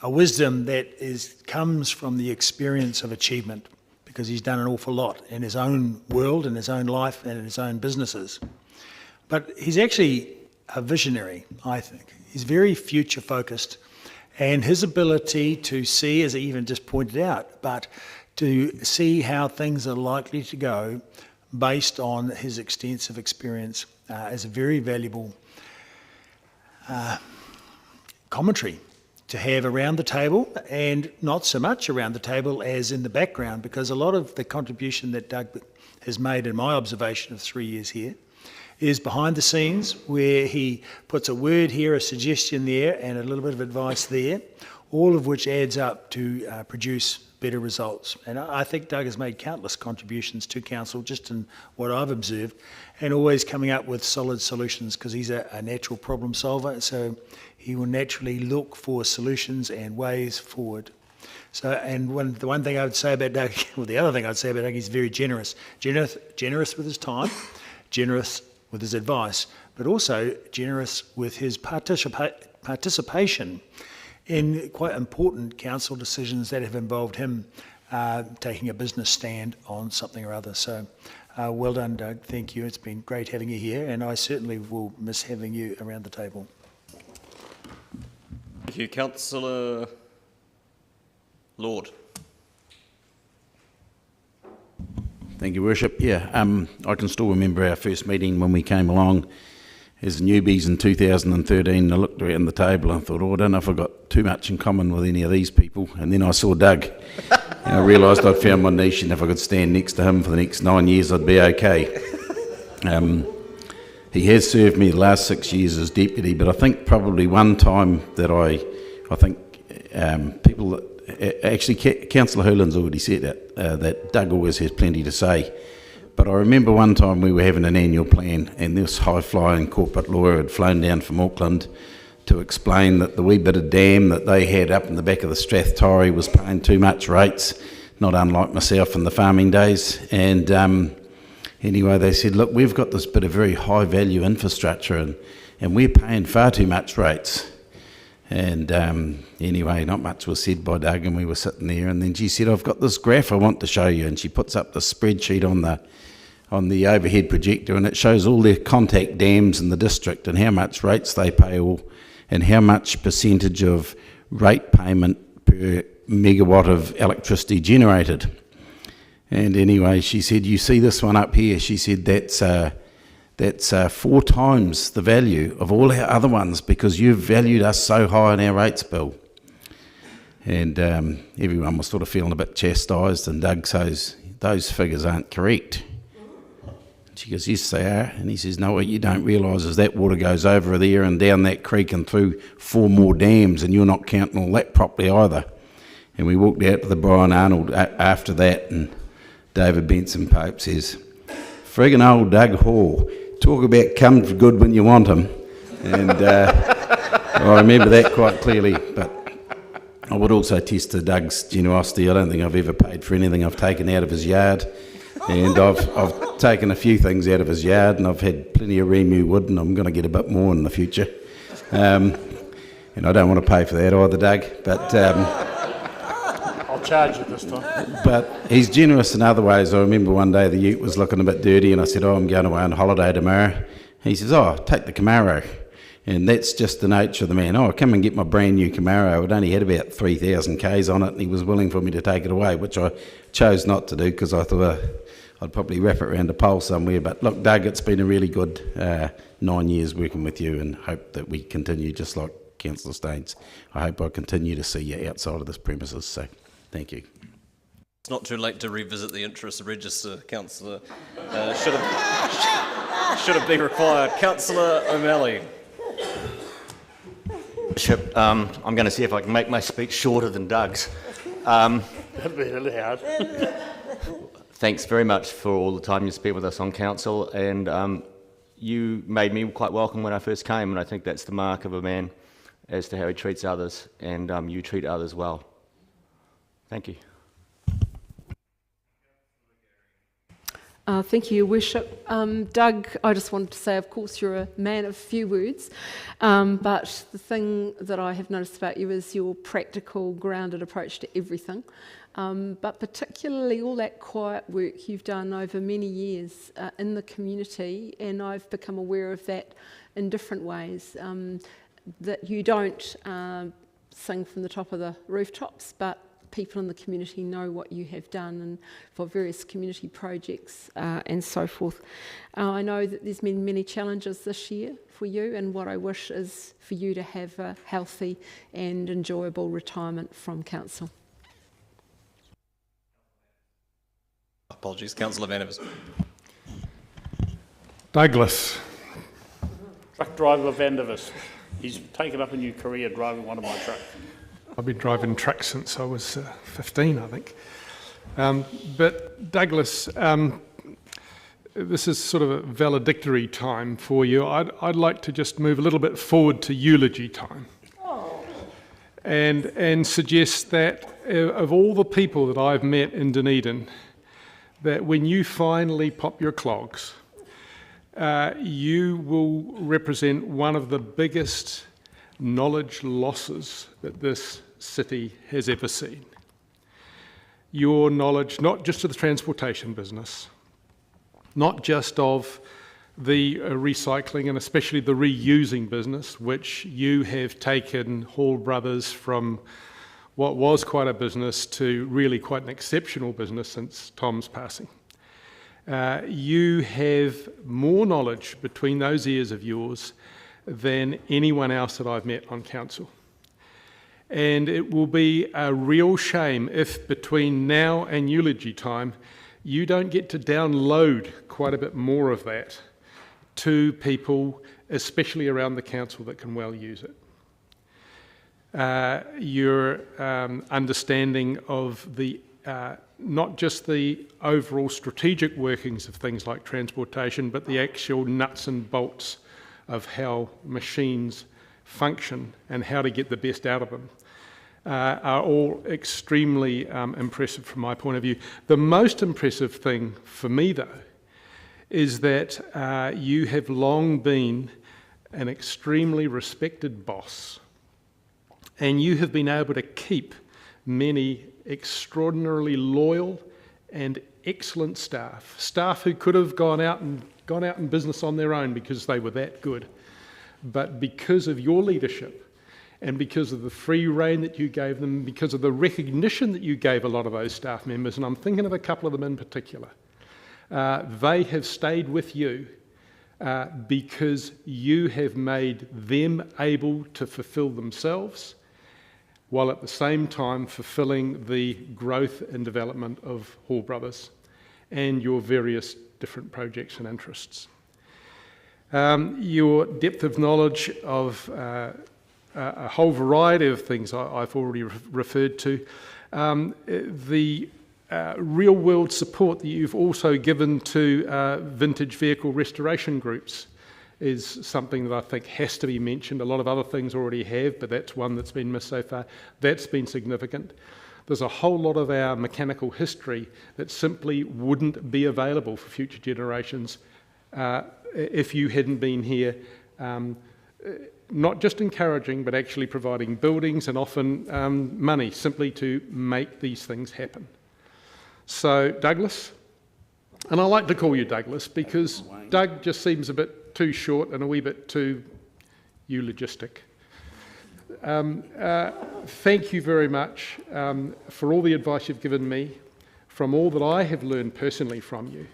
G: wisdom that comes from the experience of achievement, because he's done an awful lot in his own world, in his own life and in his own businesses. But he's actually a visionary, I think. He's very future focused, and his ability to see, as he even just pointed out, but to see how things are likely to go based on his extensive experience is a very valuable commentary to have around the table, and not so much around the table as in the background, because a lot of the contribution that Doug has made in my observation of 3 years here is behind the scenes, where he puts a word here, a suggestion there, and a little bit of advice there, all of which adds up to produce better results. And I think Doug has made countless contributions to council, just in what I've observed, and always coming up with solid solutions, because he's a natural problem solver, so he will naturally look for solutions and ways forward. So, and the one thing I would say about Doug, well, the other thing I'd say about Doug, he's very generous with his time, generous with his advice, but also generous with his participation in quite important council decisions that have involved him taking a business stand on something or other. So well done, Doug. Thank you. It's been great having you here, and I certainly will miss having you around the table.
A: Thank you, Councillor Lord.
C: Thank you, Worship. Yeah, I can still remember our first meeting when we came along as newbies in 2013. I looked around the table and I thought, I don't know if I've got too much in common with any of these people. And then I saw Doug and I realised I'd found my niche, and if I could stand next to him for the next 9 years, I'd be okay. He has served me the last 6 years as deputy, but I think probably one time that I think people, actually Councillor Hurlin's already said that Doug always has plenty to say. But I remember one time we were having an annual plan, and this high-flying corporate lawyer had flown down from Auckland to explain that the wee bit of dam that they had up in the back of the Strathtorrey was paying too much rates, not unlike myself in the farming days. And anyway, they said, look, we've got this bit of very high-value infrastructure, and we're paying far too much rates. And anyway, not much was said by Doug, and we were sitting there, and then she said, I've got this graph I want to show you, and she puts up the spreadsheet on the overhead projector, and it shows all the contact dams in the district and how much rates they pay, and how much percentage of rate payment per megawatt of electricity generated. And anyway, she said, you see this one up here? She said, that's 4 times the value of all our other ones, because you've valued us so high on our rates bill. And everyone was sort of feeling a bit chastised, and Doug says, those figures aren't correct. She goes, yes, they are. And he says, no, what you don't realise is that water goes over there and down that creek and through 4 more dams, and you're not counting all that properly either. And we walked out to the Brian Arnold after that, and David Benson Pope says, friggin' old Doug Hall, talk about come for good when you want him. And I remember that quite clearly. But I would also attest to Doug's generosity. I don't think I've ever paid for anything I've taken out of his yard. And I've taken a few things out of his yard, and I've had plenty of Remu wood, and I'm going to get a bit more in the future. And I don't want to pay for that either, Doug. But
L: I'll charge you this time.
C: But he's generous in other ways. I remember one day the ute was looking a bit dirty, and I said, I'm going away on holiday tomorrow. He says, take the Camaro. And that's just the nature of the man. Come and get my brand new Camaro. It only had about 3,000 Ks on it, and he was willing for me to take it away, which I chose not to do because I thought I'd probably wrap it around a pole somewhere. But look, Doug, it's been a really good 9 years working with you, and hope that we continue just like Councillor Staines. I hope I continue to see you outside of this premises. So thank you.
A: It's not too late to revisit the interest register, Councillor. Should have been required. Councillor O'Malley.
E: Bishop, I'm going to see if I can make my speech shorter than Doug's.
L: That'd be really hard.
E: Thanks very much for all the time you spent with us on council, and you made me quite welcome when I first came, and I think that's the mark of a man as to how he treats others, and you treat others well. Thank you.
H: Thank you, Your Worship. Doug, I just wanted to say, of course, you're a man of few words, but the thing that I have noticed about you is your practical, grounded approach to everything, but particularly all that quiet work you've done over many years in the community, and I've become aware of that in different ways, that you don't sing from the top of the rooftops, but people in the community know what you have done and for various community projects and so forth. I know that there's been many challenges this year for you, and what I wish is for you to have a healthy and enjoyable retirement from council.
A: Apologies, Councillor Van Evers.
L: Douglas. Truck driver Van Evers. He's taken up a new career driving one of my trucks.
N: I've been driving trucks since I was 15, I think. But Douglas, this is sort of a valedictory time for you. I'd like to just move a little bit forward to eulogy time. And suggest that of all the people that I've met in Dunedin, that when you finally pop your clogs, you will represent one of the biggest knowledge losses that this city has ever seen. Your knowledge, not just of the transportation business, not just of the recycling and especially the reusing business, which you have taken Hall Brothers from what was quite a business to really quite an exceptional business since Tom's passing. You have more knowledge between those ears of yours than anyone else that I've met on council. And it will be a real shame if between now and eulogy time you don't get to download quite a bit more of that to people, especially around the council, that can well use it. Your understanding of the not just the overall strategic workings of things like transportation, but the actual nuts and bolts of how machines function and how to get the best out of them are all extremely impressive from my point of view. The most impressive thing for me, though, is that you have long been an extremely respected boss, and you have been able to keep many extraordinarily loyal and excellent staff who could have gone out in business on their own because they were that good. But because of your leadership and because of the free rein that you gave them, because of the recognition that you gave a lot of those staff members, and I'm thinking of a couple of them in particular, they have stayed with you because you have made them able to fulfill themselves, while at the same time fulfilling the growth and development of Hall Brothers and your various different projects and interests. Your depth of knowledge of a whole variety of things I've already referred to, the real-world support that you've also given to vintage vehicle restoration groups is something that I think has to be mentioned. A lot of other things already have, but that's one that's been missed so far. That's been significant. There's a whole lot of our mechanical history that simply wouldn't be available for future generations if you hadn't been here, not just encouraging, but actually providing buildings and often money simply to make these things happen. So, Douglas, and I like to call you Douglas because Doug just seems a bit too short and a wee bit too eulogistic. Thank you very much for all the advice you've given me, from all that I have learned personally from you,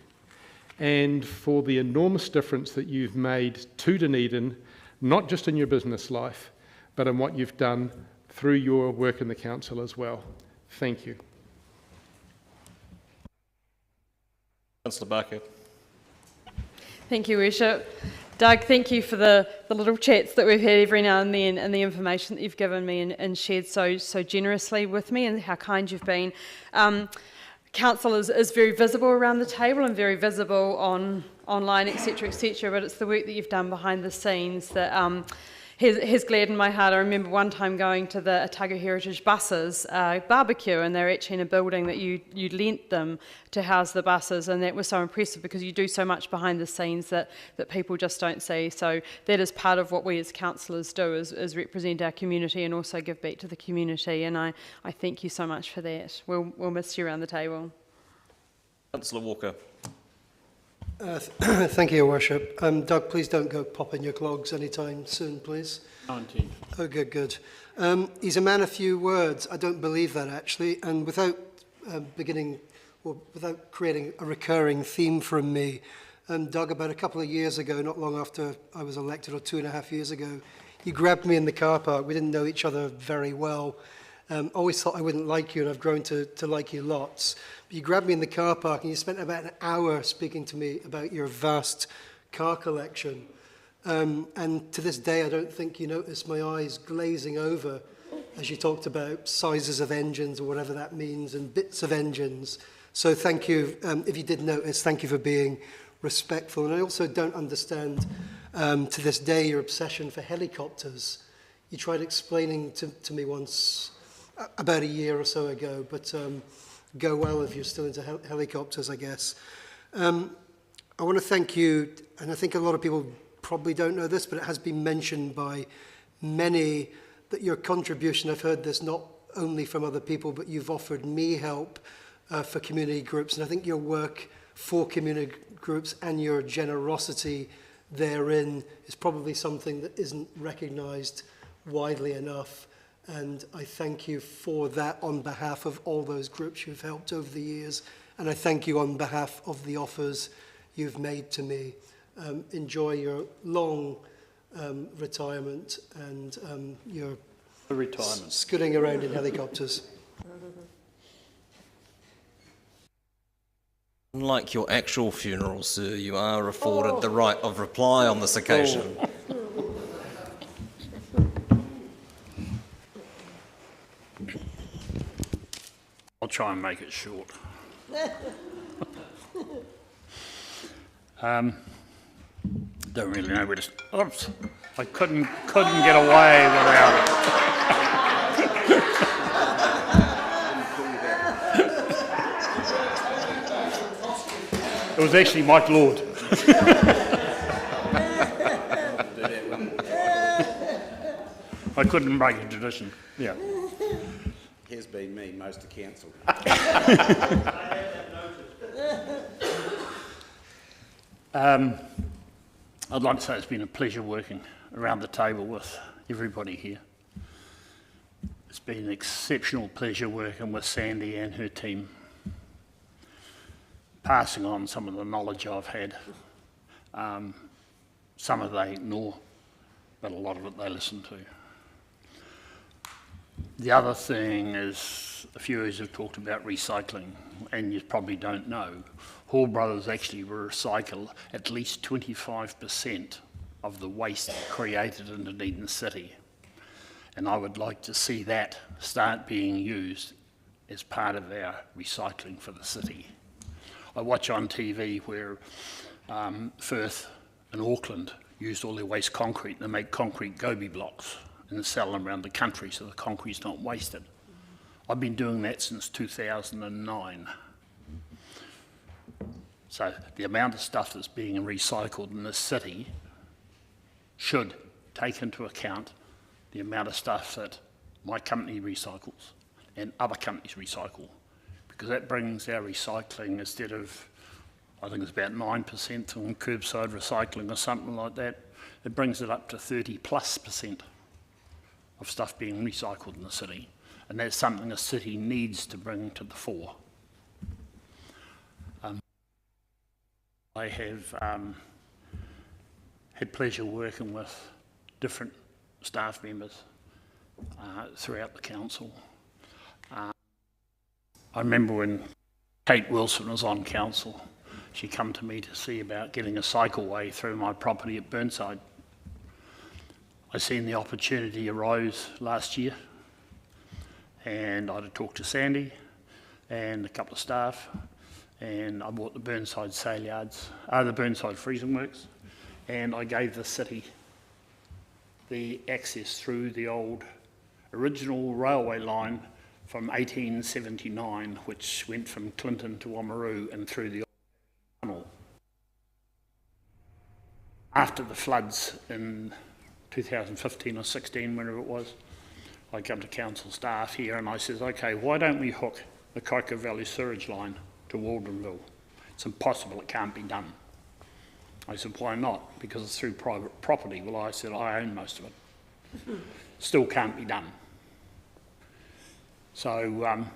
N: and for the enormous difference that you've made to Dunedin, not just in your business life, but in what you've done through your work in the council as well. Thank you.
A: Councillor Barker.
I: Thank you, Worship. Doug, thank you for the little chats that we've had every now and then, and the information that you've given me and shared so generously with me, and how kind you've been. Council is very visible around the table and very visible online, etc., but it's the work that you've done behind the scenes that has gladdened my heart. I remember one time going to the Otago Heritage buses barbecue, and they're actually in a building that you lent them to house the buses, and that was so impressive because you do so much behind the scenes that people just don't see. So that is part of what we as councillors do, is represent our community and also give back to the community, and I thank you so much for that. We'll miss you around the table.
A: Councillor Walker.
B: Thank you, Your Worship. Doug, please don't go popping your clogs anytime soon, please.
L: 19.
B: Oh, good, good. He's a man of few words. I don't believe that, actually. And without without creating a recurring theme from me, Doug, about a couple of years ago, not long after I was elected, or 2.5 years ago, you grabbed me in the car park. We didn't know each other very well. Always thought I wouldn't like you, and I've grown to like you lots. But you grabbed me in the car park, and you spent about an hour speaking to me about your vast car collection. And to this day, I don't think you noticed my eyes glazing over as you talked about sizes of engines, or whatever that means, and bits of engines. So thank you. If you did notice, thank you for being respectful. And I also don't understand, to this day, your obsession for helicopters. You tried explaining to me once, about a year or so ago, but go well if you're still into helicopters, I guess. I want to thank you, and I think a lot of people probably don't know this, but it has been mentioned by many that your contribution, I've heard this not only from other people, but you've offered me help for community groups, and I think your work for community groups and your generosity therein is probably something that isn't recognised widely enough. And I thank you for that on behalf of all those groups you've helped over the years. And I thank you on behalf of the offers you've made to me. Enjoy your long retirement and your scooting around in helicopters.
A: Unlike your actual funeral, sir, you are afforded the right of reply on this occasion.
L: I'll try and make it short. Don't really know where to. Oops, I couldn't get away without it. It was actually Mike Lord. I couldn't break a tradition. Yeah.
C: Has been me, most of council.
L: I'd like to say it's been a pleasure working around the table with everybody here. It's been an exceptional pleasure working with Sandy and her team, passing on some of the knowledge I've had. Some of they ignore, but a lot of it they listen to. The other thing is, a few of you have talked about recycling, and you probably don't know, Hall Brothers actually recycle at least 25% of the waste created in Dunedin City. And I would like to see that start being used as part of our recycling for the city. I watch on TV where Firth and Auckland used all their waste concrete to make concrete goby blocks and sell them around the country so the concrete's not wasted. I've been doing that since 2009. So the amount of stuff that's being recycled in this city should take into account the amount of stuff that my company recycles and other companies recycle, because that brings our recycling, instead of, I think it's about 9% on curbside recycling or something like that, it brings it up to 30+% of stuff being recycled in the city. And that's something the city needs to bring to the fore. I have had pleasure working with different staff members throughout the council. I remember when Kate Wilson was on council, she come to me to see about getting a cycleway through my property at Burnside. I seen the opportunity arose last year, and I had to talk to Sandy and a couple of staff, and I bought the Burnside sale yards, the Burnside freezing works, and I gave the city the access through the old original railway line from 1879, which went from Clinton to Oamaru and through the old tunnel. After the floods in 2015 or 16, whenever it was, I come to council staff here and I says, okay, why don't we hook the Kaika Valley sewage line to Waldenville? It's impossible, it can't be done. I said, why not? Because it's through private property. Well, I said, I own most of it. Still can't be done. So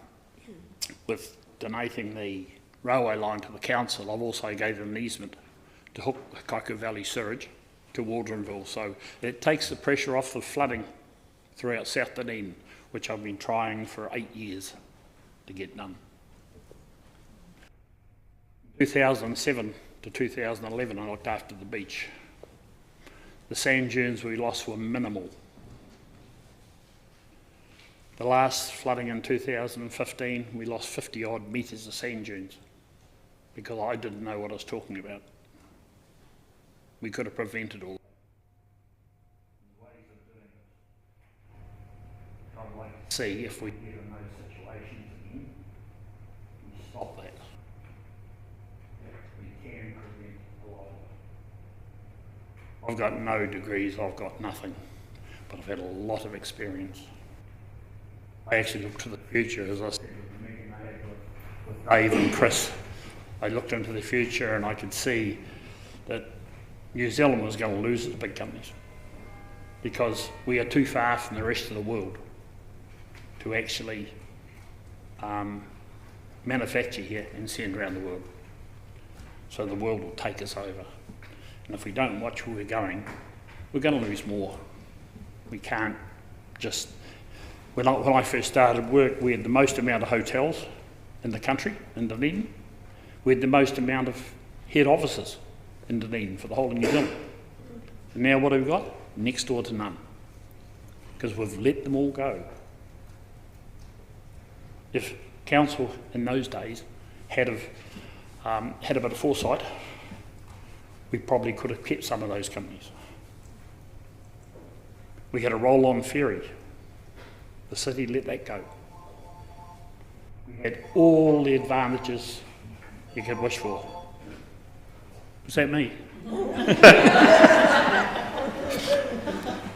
L: with donating the railway line to the council, I've also gave them an easement to hook the Kaiko Valley sewage to Waldronville. So it takes the pressure off the flooding throughout South Dunedin, which I've been trying for 8 years to get done. 2007 to 2011, I looked after the beach. The sand dunes we lost were minimal. The last flooding in 2015, we lost 50 odd metres of sand dunes because I didn't know what I was talking about. We could have prevented all. I'd like to see if we get in those situations again, we stop that. We can prevent a lot of it. I've got no degrees, I've got nothing, but I've had a lot of experience. I actually looked to the future, as I said with the meeting I had with Dave and Chris. I looked into the future and I could see that New Zealand was going to lose its big companies because we are too far from the rest of the world to actually manufacture here and send around the world. So the world will take us over. And if we don't watch where we're going to lose more. We can't just... When I first started work, we had the most amount of hotels in the country, in Dunedin. We had the most amount of head offices in Dunedin for the whole of New Zealand. And now what have we got? Next door to none. Because we've let them all go. If council in those days had a bit of foresight, we probably could have kept some of those companies. We had a roll-on ferry. The city let that go. We had all the advantages you could wish for. Was that me?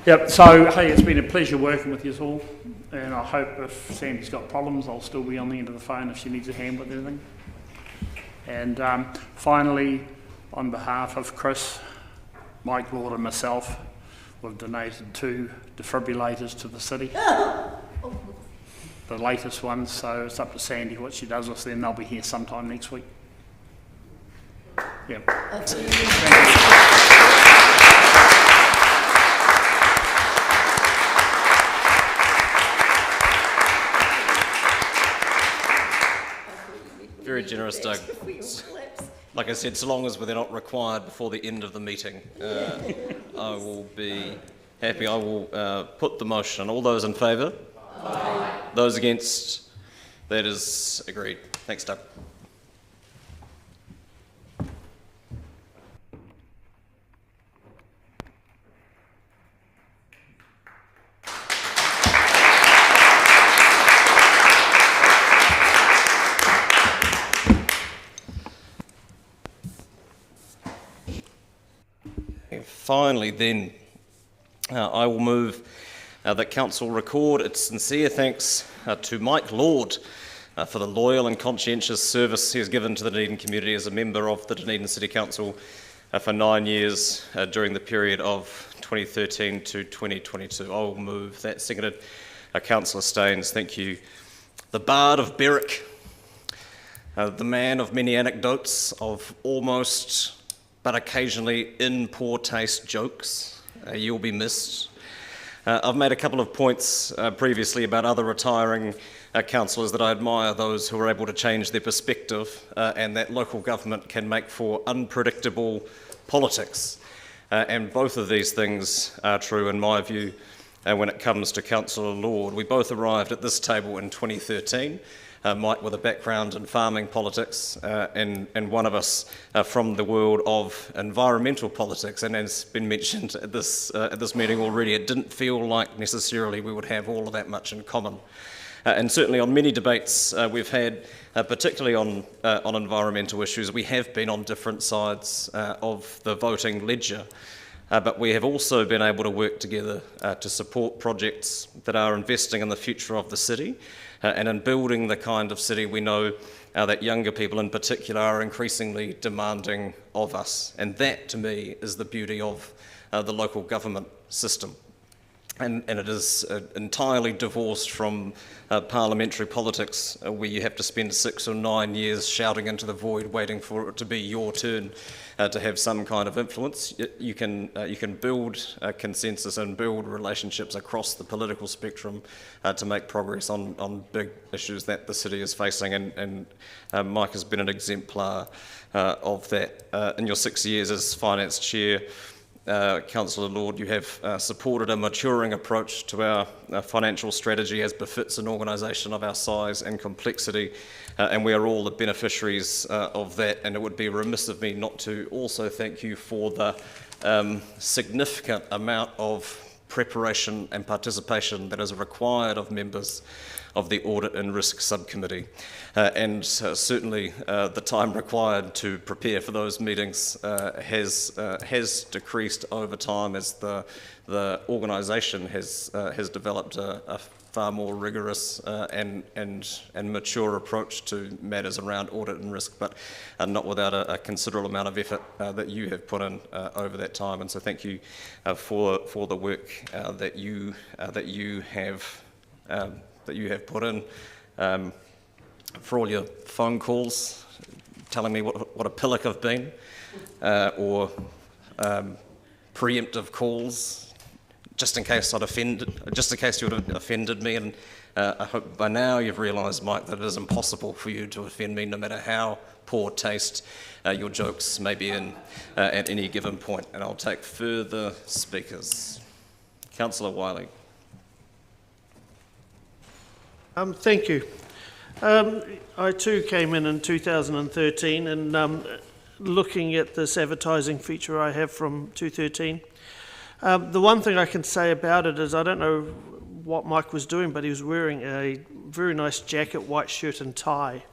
L: Yep, so hey, it's been a pleasure working with you all, and I hope if Sandy's got problems, I'll still be on the end of the phone if she needs a hand with anything. And finally, on behalf of Chris, Mike Lord and myself, we've donated 2 defibrillators to the city. The latest ones, so it's up to Sandy what she does with them. They'll be here sometime next week. Yeah.
A: Very generous, Doug. Like I said, so long as they're not required before the end of the meeting, I will be happy. I will put the motion. All those in favour? Aye. Those against? That is agreed. Thanks, Doug. Finally, then, I will move that Council record its sincere thanks to Mike Lord for the loyal and conscientious service he has given to the Dunedin community as a member of the Dunedin City Council for 9 years during the period of 2013 to 2022. I will move that. Seconded, Councillor Staines. Thank you. The Bard of Berwick, the man of many anecdotes, of almost but occasionally in poor taste jokes. You'll be missed. I've made a couple of points previously about other retiring councillors that I admire, those who are able to change their perspective and that local government can make for unpredictable politics. And both of these things are true in my view when it comes to Councillor Lord. We both arrived at this table in 2013. Mike with a background in farming politics and one of us from the world of environmental politics. And as been mentioned at this meeting already, it didn't feel like necessarily we would have all of that much in common. And certainly on many debates we've had, particularly on environmental issues, we have been on different sides of the voting ledger. But we have also been able to work together to support projects that are investing in the future of the city And in building the kind of city we know that younger people in particular are increasingly demanding of us. And that, to me, is the beauty of the local government system. And it is entirely divorced from parliamentary politics, where you have to spend 6 or 9 years shouting into the void, waiting for it to be your turn to have some kind of influence. You can build consensus and build relationships across the political spectrum to make progress on big issues that the city is facing. And Mike has been an exemplar of that. In your 6 years as finance chair, Councillor Lord, you have supported a maturing approach to our financial strategy as befits an organisation of our size and complexity, and we are all the beneficiaries of that, and it would be remiss of me not to also thank you for the significant amount of preparation and participation that is required of members of the Audit and Risk Subcommittee, and certainly the time required to prepare for those meetings has decreased over time as the organisation has developed a far more rigorous and mature approach to matters around audit and risk, but not without a considerable amount of effort that you have put in over that time. And so thank you for the work that you have put in, for all your phone calls telling me what a pillock I've been, or preemptive calls just in case you'd have offended me. And I hope by now you've realised, Mike, that it is impossible for you to offend me, no matter how poor taste your jokes may be in at any given point. And I'll take further speakers. Councillor Wiley.
F: Thank you. I too came in 2013, and looking at this advertising feature I have from 2013, the one thing I can say about it is I don't know what Mike was doing, but he was wearing a very nice jacket, white shirt and tie.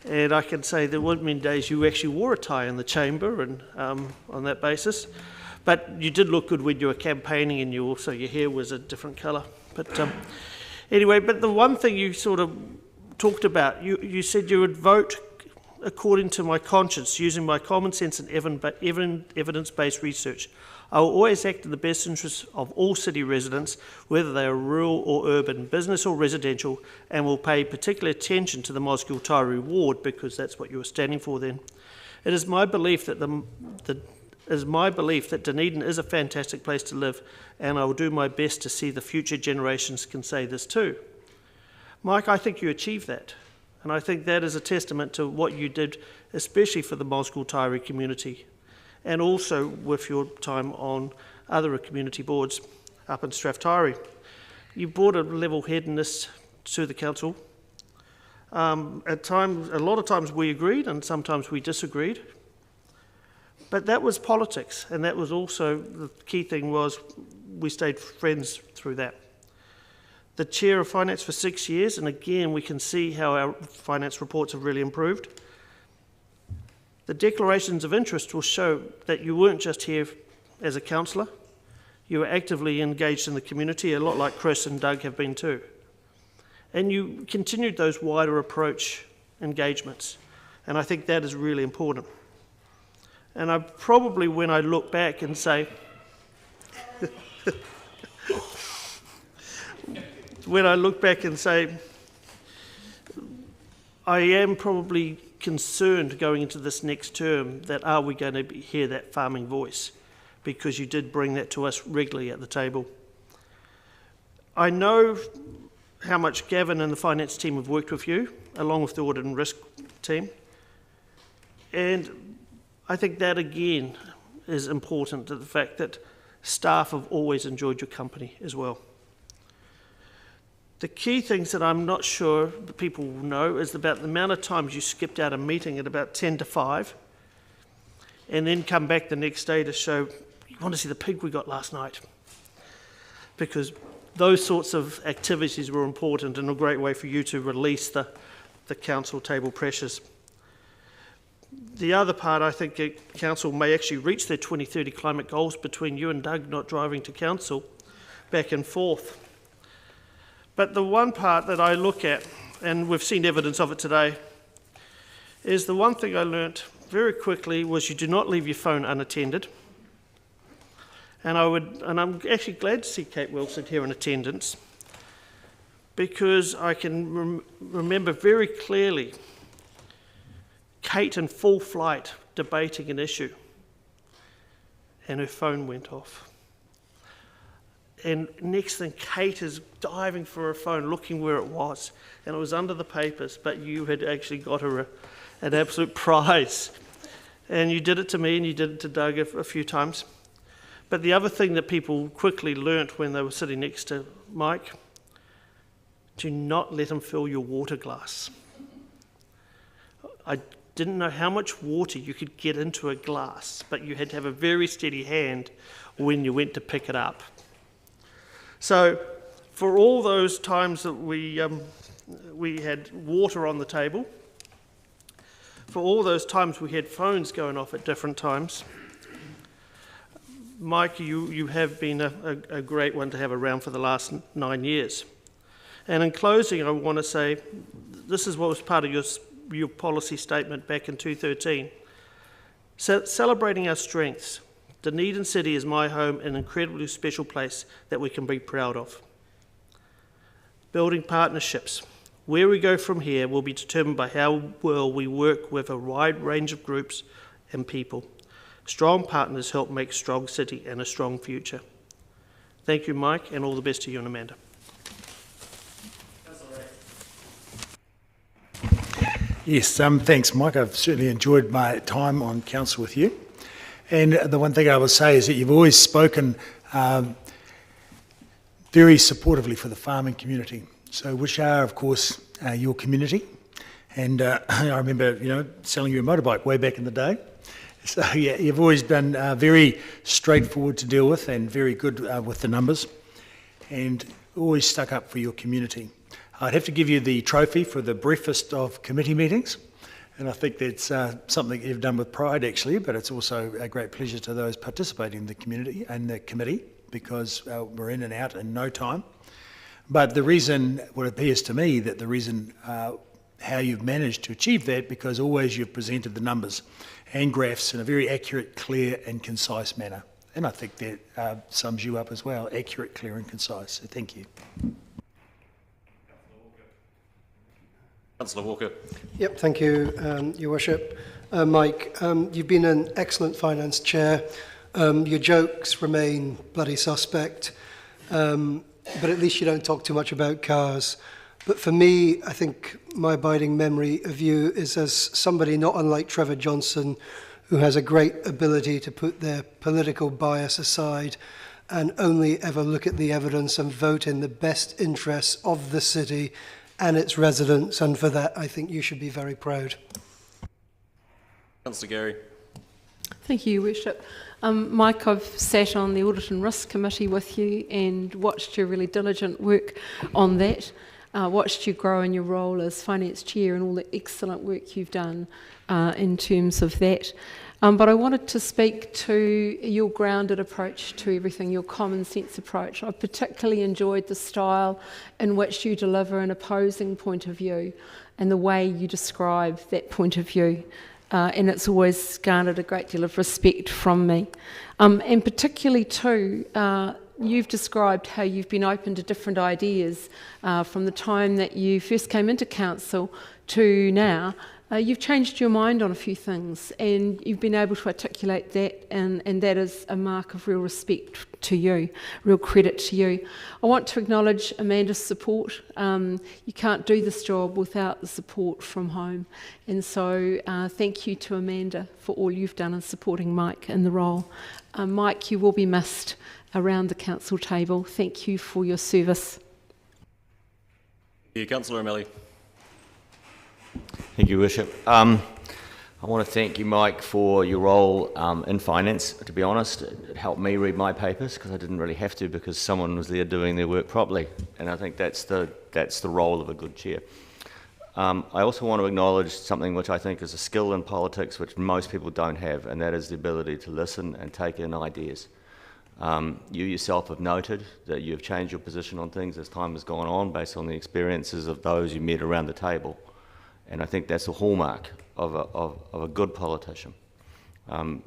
F: And I can say there weren't many days you actually wore a tie in the chamber, and on that basis. But you did look good when you were campaigning, and your hair was a different colour. But anyway, but the one thing you sort of talked about, you said you would vote according to my conscience, using my common sense and evidence-based research. I will always act in the best interests of all city residents, whether they are rural or urban, business or residential, and will pay particular attention to the Mosgiel-Taieri ward, because that's what you were standing for then. It is my belief that Dunedin is a fantastic place to live, and I will do my best to see the future generations can say this too. Mike, I think you achieved that, and I think that is a testament to what you did, especially for the Mosgiel-Taieri community, and also with your time on other community boards up in Strathtyre. You brought a level-headedness to the council. At times, a lot of times we agreed, and sometimes we disagreed. But that was politics, and that was also, the key thing was we stayed friends through that. The chair of finance for 6 years, and again we can see how our finance reports have really improved. The declarations of interest will show that you weren't just here as a councillor, you were actively engaged in the community, a lot like Chris and Doug have been too. And you continued those wider approach engagements, and I think that is really important. And I probably, when I look back and say, I am probably concerned going into this next term that are we going to hear that farming voice, because you did bring that to us regularly at the table. I know how much Gavin and the finance team have worked with you, along with the audit and risk team, and I think that again is important, to the fact that staff have always enjoyed your company as well. The key things that I'm not sure that people will know is about the amount of times you skipped out a meeting at about 10 to 5 and then come back the next day to show, you want to see the pig we got last night? Because those sorts of activities were important and a great way for you to release the council table pressures. The other part, I think the council may actually reach their 2030 climate goals between you and Doug not driving to council back and forth. But the one part that I look at and we've seen evidence of it today, is the one thing I learnt very quickly was you do not leave your phone unattended. And I'm actually glad to see Kate Wilson here in attendance, because I can remember very clearly Kate in full flight debating an issue, and her phone went off. And next thing, Kate is diving for her phone, looking where it was, and it was under the papers, but you had actually got her an absolute prize. And you did it to me, and you did it to Doug a few times. But the other thing that people quickly learnt when they were sitting next to Mike, do not let him fill your water glass. I didn't know how much water you could get into a glass, but you had to have a very steady hand when you went to pick it up. So for all those times that we had water on the table, for all those times we had phones going off at different times, Mike, you have been a great one to have around for the last 9 years. And in closing, I want to say, this is what was part of your policy statement back in 2013. So, celebrating our strengths. Dunedin City is my home, an incredibly special place that we can be proud of. Building partnerships. Where we go from here will be determined by how well we work with a wide range of groups and people. Strong partners help make a strong city and a strong future. Thank you, Mike, and all the best to you and Amanda.
G: Yes, thanks, Mike. I've certainly enjoyed my time on council with you. And the one thing I will say is that you've always spoken very supportively for the farming community. So, which are, of course, your community. And I remember, selling you a motorbike way back in the day. So, yeah, you've always been very straightforward to deal with and very good with the numbers, and always stuck up for your community. I'd have to give you the trophy for the breakfast of committee meetings. And I think that's something you've done with pride, actually, but it's also a great pleasure to those participating in the community and the committee, because we're in and out in no time. But the reason, what appears to me, that the reason how you've managed to achieve that, because always you've presented the numbers and graphs in a very accurate, clear and concise manner. And I think that sums you up as well, accurate, clear and concise. So thank you.
A: Councillor Walker.
B: Yep, thank you, Your Worship. Mike, you've been an excellent finance chair. Your jokes remain bloody suspect, but at least you don't talk too much about cars. But for me, I think my abiding memory of you is as somebody not unlike Trevor Johnson, who has a great ability to put their political bias aside and only ever look at the evidence and vote in the best interests of the city and its residents, and for that I think you should be very proud.
A: Councillor Gary.
H: Thank you, Your Worship. Mike, I've sat on the Audit and Risk Committee with you and watched your really diligent work on that, watched you grow in your role as Finance Chair and all the excellent work you've done in terms of that. But I wanted to speak to your grounded approach to everything, your common sense approach. I particularly enjoyed the style in which you deliver an opposing point of view and the way you describe that point of view. And it's always garnered a great deal of respect from me. And particularly too, you've described how you've been open to different ideas from the time that you first came into council to now. You've changed your mind on a few things, and you've been able to articulate that, and that is a mark of real respect to you, real credit to you. I want to acknowledge Amanda's support. You can't do this job without the support from home, and so thank you to Amanda for all you've done in supporting Mike in the role. Mike, you will be missed around the council table. Thank you for your service.
A: Thank you, Councillor O'Malley.
E: Thank you, Worship. I want to thank you, Mike, for your role in finance. To be honest, it helped me read my papers because I didn't really have to, because someone was there doing their work properly, and I think that's the role of a good chair. I also want to acknowledge something which I think is a skill in politics which most people don't have, and that is the ability to listen and take in ideas. You yourself have noted that you've changed your position on things as time has gone on based on the experiences of those you met around the table. And I think that's a hallmark of a good politician.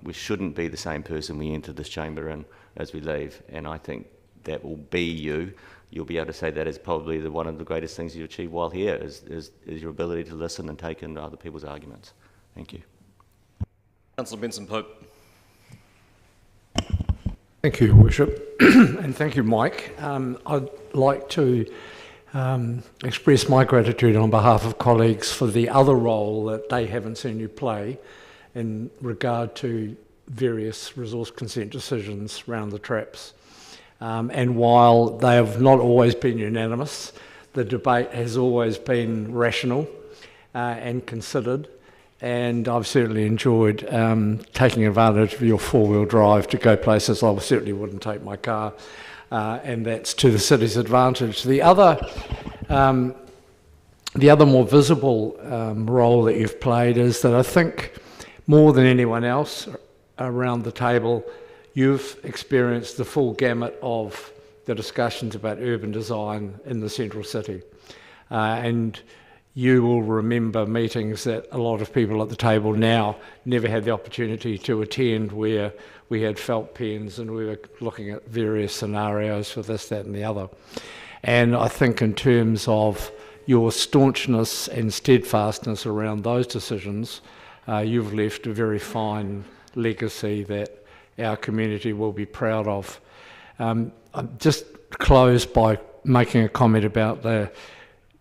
E: We shouldn't be the same person we enter this chamber in as we leave, and I think that will be you. You'll be able to say that is probably one of the greatest things you achieve while here is your ability to listen and take in other people's arguments. Thank you.
A: Councillor Benson-Pope.
K: Thank you, Your Worship, and thank you, Mike. I'd like to express my gratitude on behalf of colleagues for the other role that they haven't seen you play in regard to various resource consent decisions around the traps. And while they have not always been unanimous, the debate has always been rational and considered. And I've certainly enjoyed taking advantage of your four-wheel drive to go places I certainly wouldn't take my car, and that's to the city's advantage. The other more visible role that you've played is that I think more than anyone else around the table, you've experienced the full gamut of the discussions about urban design in the central city. And you will remember meetings that a lot of people at the table now never had the opportunity to attend, where we had felt pens and we were looking at various scenarios for this, that and the other. And I think in terms of your staunchness and steadfastness around those decisions, you've left a very fine legacy that our community will be proud of. I'll just close by making a comment about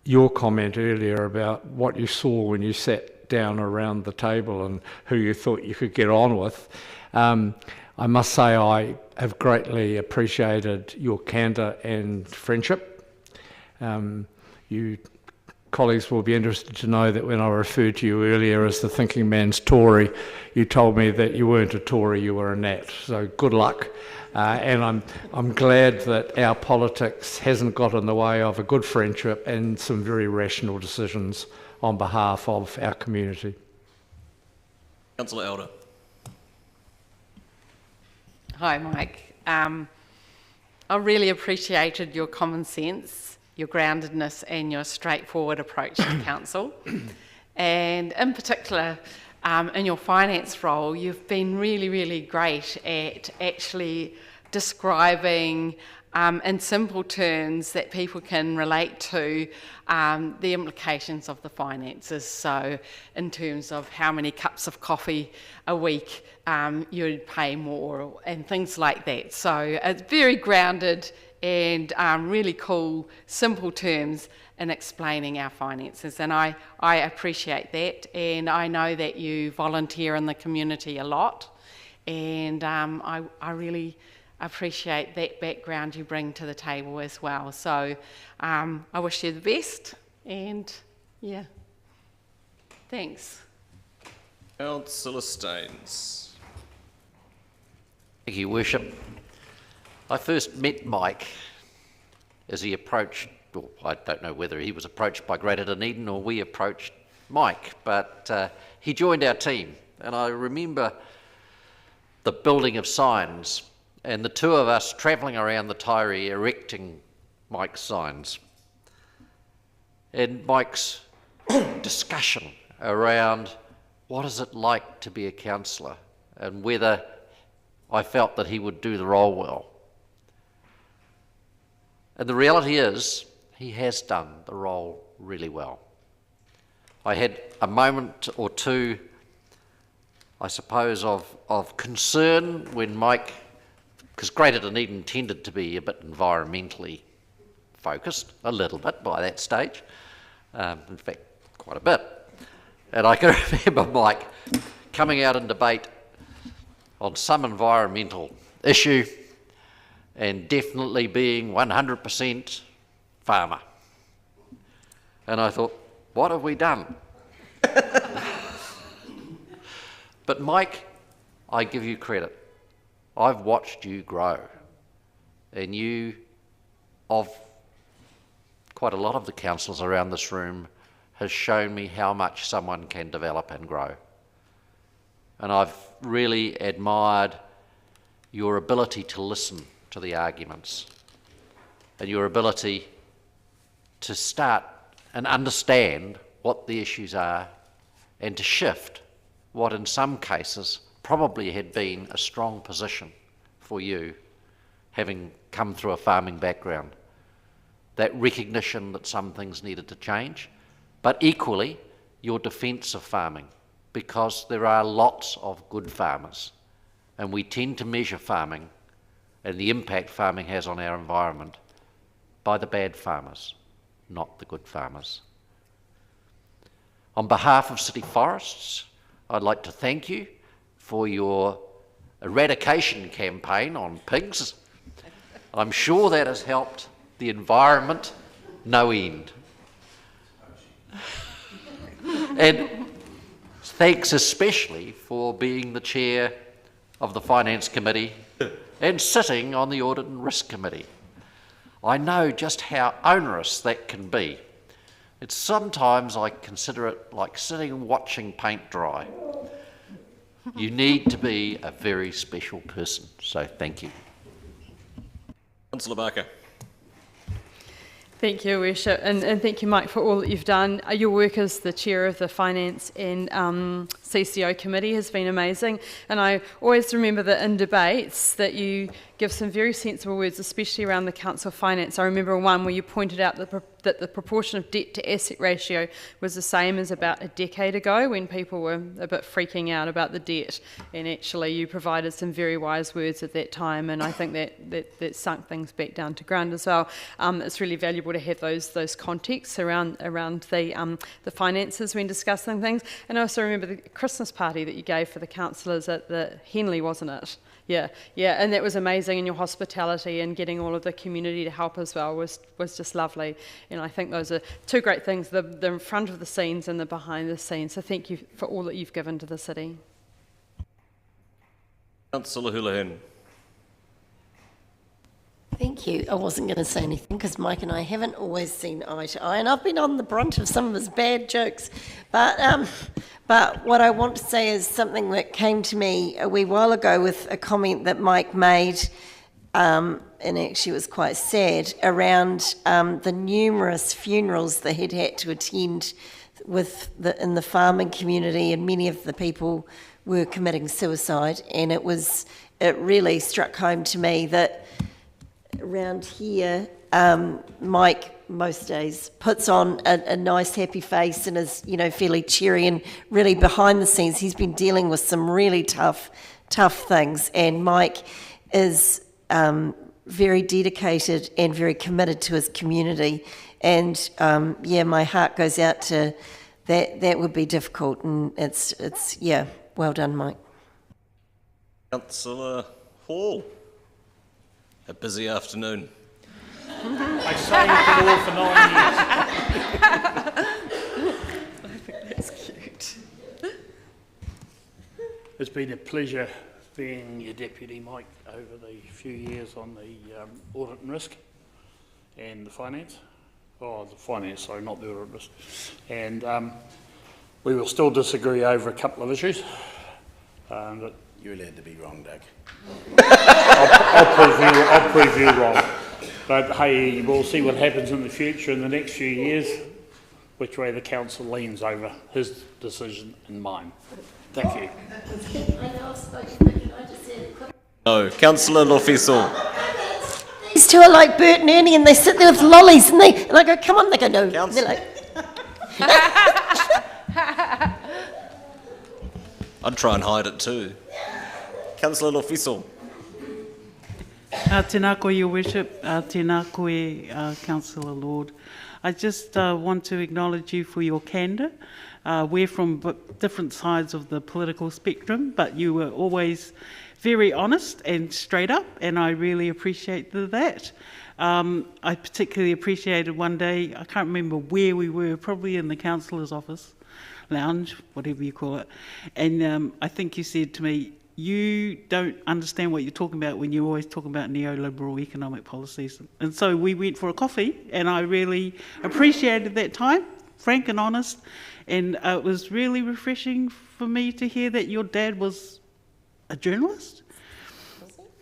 K: your comment earlier about what you saw when you sat down around the table and who you thought you could get on with. I must say I have greatly appreciated your candour and friendship. You colleagues will be interested to know that when I referred to you earlier as the thinking man's Tory, you told me that you weren't a Tory, you were a Nat. So good luck. And I'm glad that our politics hasn't got in the way of a good friendship and some very rational decisions on behalf of our community.
A: Councillor Elder.
J: Hi, Mike. I really appreciated your common sense, your groundedness and your straightforward approach to council. And in particular, in your finance role, you've been really, really great at actually describing in simple terms that people can relate to the implications of the finances. So in terms of how many cups of coffee a week you'd pay more and things like that. So it's very grounded and really cool, simple terms in explaining our finances. And I appreciate that. And I know that you volunteer in the community a lot. And I really appreciate that background you bring to the table as well. So I wish you the best. And yeah, thanks.
A: Councillor Staines.
M: Thank you, Worship. I first met Mike as he approached, well, I don't know whether he was approached by Greater Dunedin or we approached Mike, but he joined our team. And I remember the building of signs and the two of us travelling around the Tyree erecting Mike's signs. And Mike's discussion around what is it like to be a councillor and whether I felt that he would do the role well. And the reality is, he has done the role really well. I had a moment or two, I suppose, of concern when Mike, because Greater Dunedin tended to be a bit environmentally focused, a little bit by that stage, in fact, quite a bit. And I can remember Mike coming out in debate on some environmental issue and definitely being 100% farmer. And I thought, what have we done? But Mike, I give you credit. I've watched you grow. And you, of quite a lot of the councillors around this room, has shown me how much someone can develop and grow. And I've really admired your ability to listen to the arguments and your ability to start and understand what the issues are and to shift what in some cases probably had been a strong position for you, having come through a farming background. That recognition that some things needed to change, but equally your defence of farming, because there are lots of good farmers, and we tend to measure farming and the impact farming has on our environment by the bad farmers, not the good farmers. On behalf of City Forests, I'd like to thank you for your eradication campaign on pigs. I'm sure that has helped the environment no end. And thanks especially for being the chair of the Finance Committee and sitting on the Audit and Risk Committee. I know just how onerous that can be. It's sometimes I consider it like sitting and watching paint dry. You need to be a very special person, so thank you.
A: Councillor Barker.
I: Thank you, Your Worship, and thank you, Mike, for all that you've done. Your work as the chair of the Finance and CCO Committee has been amazing, and I always remember that in debates that you give some very sensible words, especially around the Council of Finance. I remember one where you pointed out that the proportion of debt to asset ratio was the same as about a decade ago when people were a bit freaking out about the debt, and actually you provided some very wise words at that time, and I think that sunk things back down to ground as well. It's really valuable to have those contexts around the finances when discussing things. And I also remember the Christmas party that you gave for the councillors at the Henley, wasn't it? Yeah, and that was amazing, and your hospitality and getting all of the community to help as well was just lovely. And I think those are two great things, the in front of the scenes and the behind the scenes. So thank you for all that you've given to the city.
A: Councillor Houlihan.
D: Thank you. I wasn't going to say anything because Mike and I haven't always seen eye to eye, and I've been on the brunt of some of his bad jokes. But what I want to say is something that came to me a wee while ago with a comment that Mike made, and actually it was quite sad, around the numerous funerals that he'd had to attend in the farming community, and many of the people were committing suicide. And it really struck home to me that around here, Mike most days puts on a nice happy face and is fairly cheery, and really behind the scenes he's been dealing with some really tough things, and Mike is very dedicated and very committed to his community, and my heart goes out to that would be difficult, and it's well done, Mike.
A: Councillor Hall. A busy afternoon.
L: I saved it all for 9 years.
I: I think that's cute.
L: It's been a pleasure being your deputy, Mike, over the few years on the audit and risk and the finance. Oh, the finance, sorry, not the audit and risk. And we will still disagree over a couple of issues. But
C: You're allowed to be wrong, Doug.
L: I'll prove you wrong. But hey, we'll see what happens in the future in the next few years, which way the council leans over his decision and mine. Thank you.
A: No, Councillor Lofisol.
D: These two are like Bert and Ernie, and they sit there with lollies, and I go, come on, they go, no. They're like,
A: I'd try and hide it too. Councillor Lofisol.
O: Tēnā koe, Your Worship. Tēnā koe, Councillor Lord. I just want to acknowledge you for your candour. We're from different sides of the political spectrum, but you were always very honest and straight up, and I really appreciate that. I particularly appreciated one day, I can't remember where we were, probably in the councillor's office, lounge, whatever you call it, and I think you said to me, you don't understand what you're talking about when you're always talking about neoliberal economic policies. And so we went for a coffee, and I really appreciated that time, frank and honest, and it was really refreshing for me to hear that your dad was a journalist.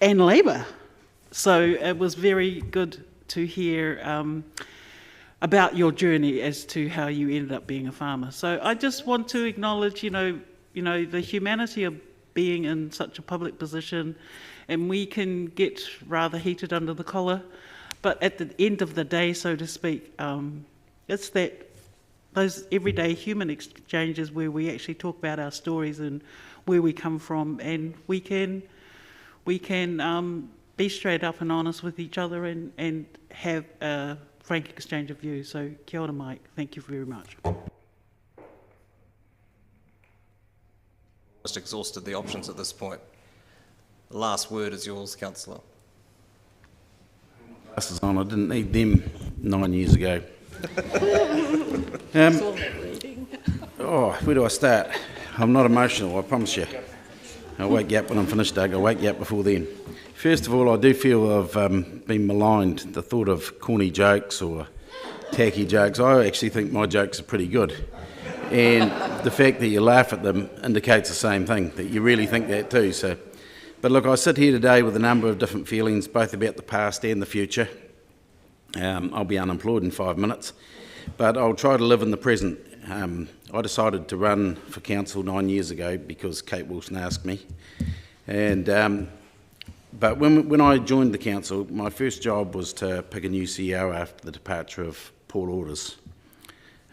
O: and Labour. So it was very good to hear about your journey as to how you ended up being a farmer. So I just want to acknowledge, you know, the humanity of being in such a public position, and we can get rather heated under the collar, but at the end of the day, so to speak, it's those everyday human exchanges where we actually talk about our stories and where we come from, and we can be straight up and honest with each other and have a frank exchange of views. So kia ora, Mike. Thank you very much.
A: Just exhausted the options at this point. The last word is yours, Councillor.
C: Glasses on, I didn't need them 9 years ago. Where do I start? I'm not emotional, I promise you. I'll wake you up when I'm finished, Doug. I'll wake you up before then. First of all, I do feel I've been maligned. The thought of corny jokes or tacky jokes, I actually think my jokes are pretty good. And the fact that you laugh at them indicates the same thing, that you really think that too. So, but look, I sit here today with a number of different feelings, both about the past and the future. I'll be unemployed in 5 minutes, but I'll try to live in the present. I decided to run for council 9 years ago because Kate Wilson asked me. And but when I joined the council, my first job was to pick a new CEO after the departure of Paul Orders.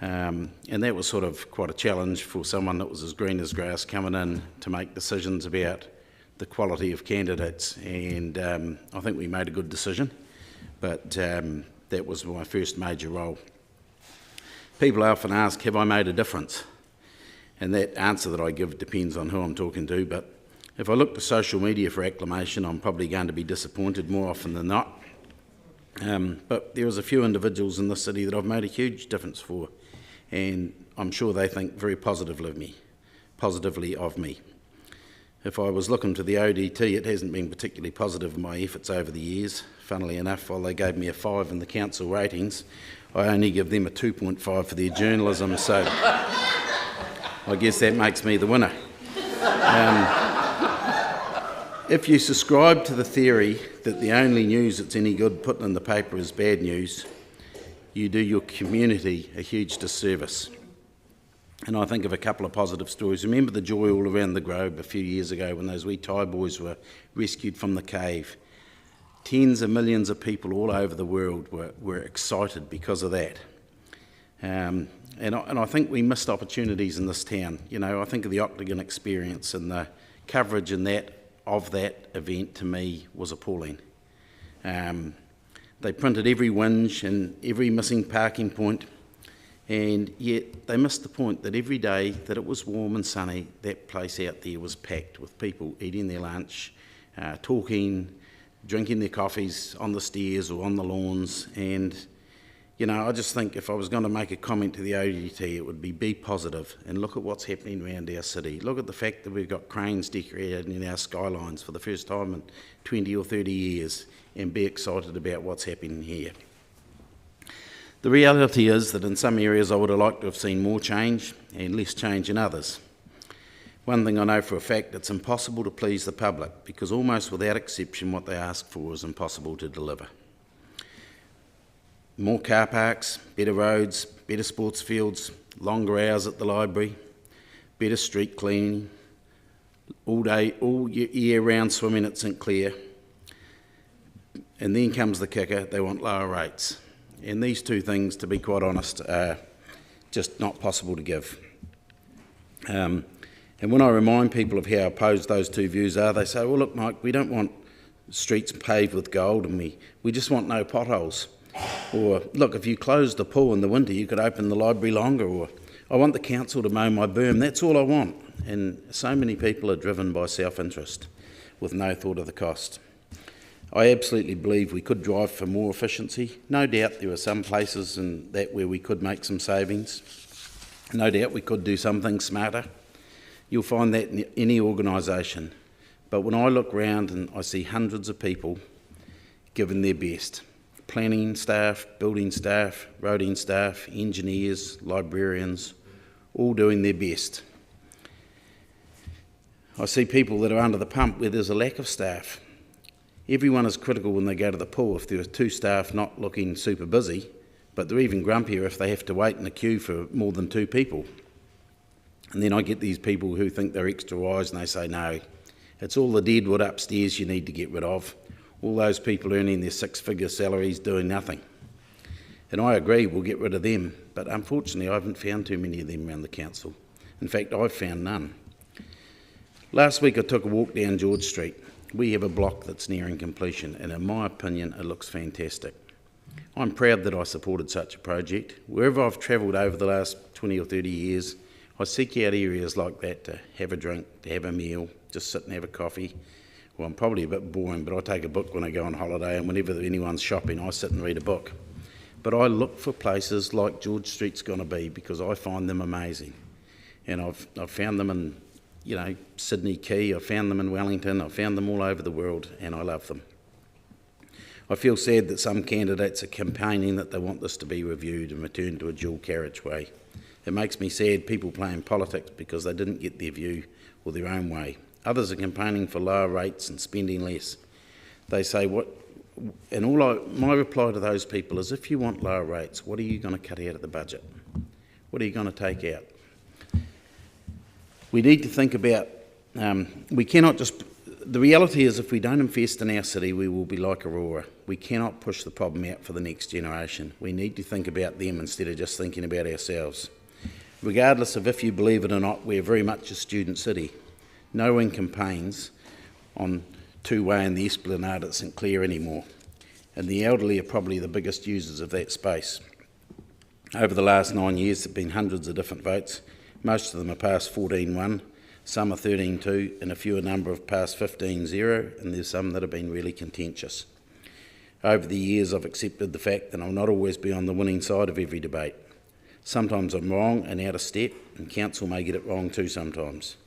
C: And that was sort of quite a challenge for someone that was as green as grass coming in to make decisions about the quality of candidates. And I think we made a good decision, but that was my first major role. People often ask, have I made a difference? And that answer that I give depends on who I'm talking to, but if I look to social media for acclamation, I'm probably going to be disappointed more often than not. But there is a few individuals in this city that I've made a huge difference for, and I'm sure they think very positively of me. If I was looking to the ODT, it hasn't been particularly positive in my efforts over the years. Funnily enough, while they gave me a 5 in the council ratings, I only give them a 2.5 for their journalism, so I guess that makes me the winner. If you subscribe to the theory that the only news that's any good putting in the paper is bad news, you do your community a huge disservice. And I think of a couple of positive stories. Remember the joy all around the Grove a few years ago when those wee Thai boys were rescued from the cave? Tens of millions of people all over the world were excited because of that. And I think we missed opportunities in this town. You know, I think of the Octagon experience, and the coverage in that of that event to me was appalling. They printed every whinge and every missing parking point, and yet they missed the point that every day that it was warm and sunny, that place out there was packed with people eating their lunch, talking, drinking their coffees on the stairs or on the lawns. And you know, I just think if I was going to make a comment to the ODT, it would be positive and look at what's happening around our city. Look at the fact that we've got cranes decorated in our skylines for the first time in 20 or 30 years, and be excited about what's happening here. The reality is that in some areas I would have liked to have seen more change and less change in others. One thing I know for a fact, it's impossible to please the public, because almost without exception what they ask for is impossible to deliver. More car parks, better roads, better sports fields, longer hours at the library, better street cleaning, all year round swimming at St Clair. And then comes the kicker, they want lower rates. And these two things, to be quite honest, are just not possible to give. And when I remind people of how opposed those two views are, they say, well look Mike, we don't want streets paved with gold, and we just want no potholes. Or, look, if you closed the pool in the winter, you could open the library longer. Or, I want the council to mow my berm, that's all I want. And so many people are driven by self-interest with no thought of the cost. I absolutely believe we could drive for more efficiency. No doubt there are some places in that where we could make some savings. No doubt we could do some things smarter. You'll find that in any organisation. But when I look round and I see hundreds of people giving their best, planning staff, building staff, roading staff, engineers, librarians, all doing their best. I see people that are under the pump where there's a lack of staff. Everyone is critical when they go to the pool if there are 2 staff not looking super busy, but they're even grumpier if they have to wait in a queue for more than 2 people. And then I get these people who think they're extra wise and they say, no, it's all the deadwood upstairs you need to get rid of. All those people earning their 6-figure salaries doing nothing. And I agree, we'll get rid of them, but unfortunately I haven't found too many of them around the council. In fact, I've found none. Last week I took a walk down George Street. We have a block that's nearing completion, and in my opinion it looks fantastic. I'm proud that I supported such a project. Wherever I've travelled over the last 20 or 30 years, I seek out areas like that to have a drink, to have a meal, just sit and have a coffee. Well, I'm probably a bit boring, but I take a book when I go on holiday, and whenever anyone's shopping, I sit and read a book. But I look for places like George Street's going to be because I find them amazing. And I've found them in, Sydney Quay, I've found them in Wellington, I've found them all over the world, and I love them. I feel sad that some candidates are campaigning that they want this to be reviewed and returned to a dual carriageway. It makes me sad people playing politics because they didn't get their view or their own way. Others are campaigning for lower rates and spending less. They say, my reply to those people is, if you want lower rates, what are you going to cut out of the budget? What are you going to take out? We need to think about, we cannot just, the reality is if we don't invest in our city, we will be like Aurora. We cannot push the problem out for the next generation. We need to think about them instead of just thinking about ourselves. Regardless of if you believe it or not, we're very much a student city. No one campaigns on two-way in the Esplanade at St Clair anymore, and the elderly are probably the biggest users of that space. Over the last 9 years, there have been hundreds of different votes. Most of them are past 14-1, some are 13-2, and a fewer number have passed 15-0, and there's some that have been really contentious. Over the years, I've accepted the fact that I'll not always be on the winning side of every debate. Sometimes I'm wrong and out of step, and council may get it wrong too sometimes.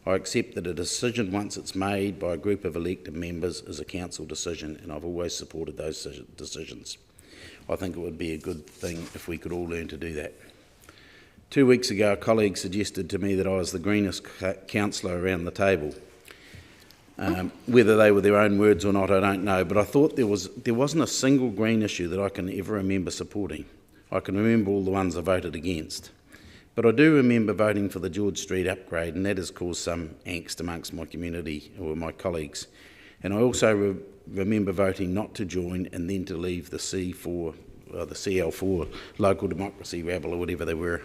C: I accept that a decision, once it's made by a group of elected members, is a council decision, and I've always supported those decisions. I think it would be a good thing if we could all learn to do that. 2 weeks ago, a colleague suggested to me that I was the greenest councillor around the table. Whether they were their own words or not, I don't know, but I thought there wasn't a single green issue that I can ever remember supporting. I can remember all the ones I voted against. But I do remember voting for the George Street upgrade, and that has caused some angst amongst my community or my colleagues. And I also remember voting not to join and then to leave the CL4 local democracy rabble or whatever they were.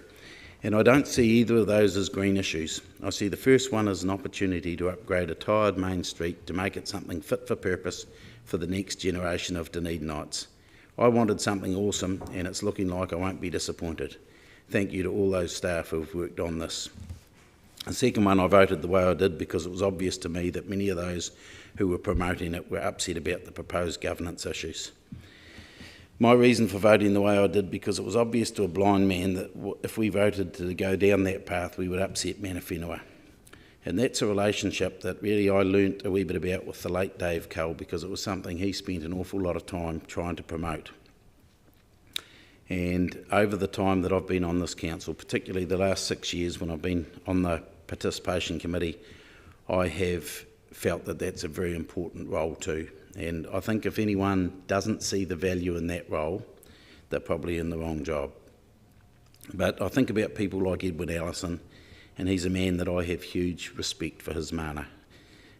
C: And I don't see either of those as green issues. I see the first one as an opportunity to upgrade a tired main street to make it something fit for purpose for the next generation of Dunedinites. I wanted something awesome, and it's looking like I won't be disappointed. Thank you to all those staff who have worked on this. The second one, I voted the way I did because it was obvious to me that many of those who were promoting it were upset about the proposed governance issues. My reason for voting the way I did because it was obvious to a blind man that if we voted to go down that path, we would upset mana whenua. And that's a relationship that really I learnt a wee bit about with the late Dave Cull because it was something he spent an awful lot of time trying to promote. And over the time that I've been on this council, particularly the last 6 years when I've been on the participation committee, I have felt that that's a very important role too. And I think if anyone doesn't see the value in that role, they're probably in the wrong job. But I think about people like Edward Allison, and he's a man that I have huge respect for his mana.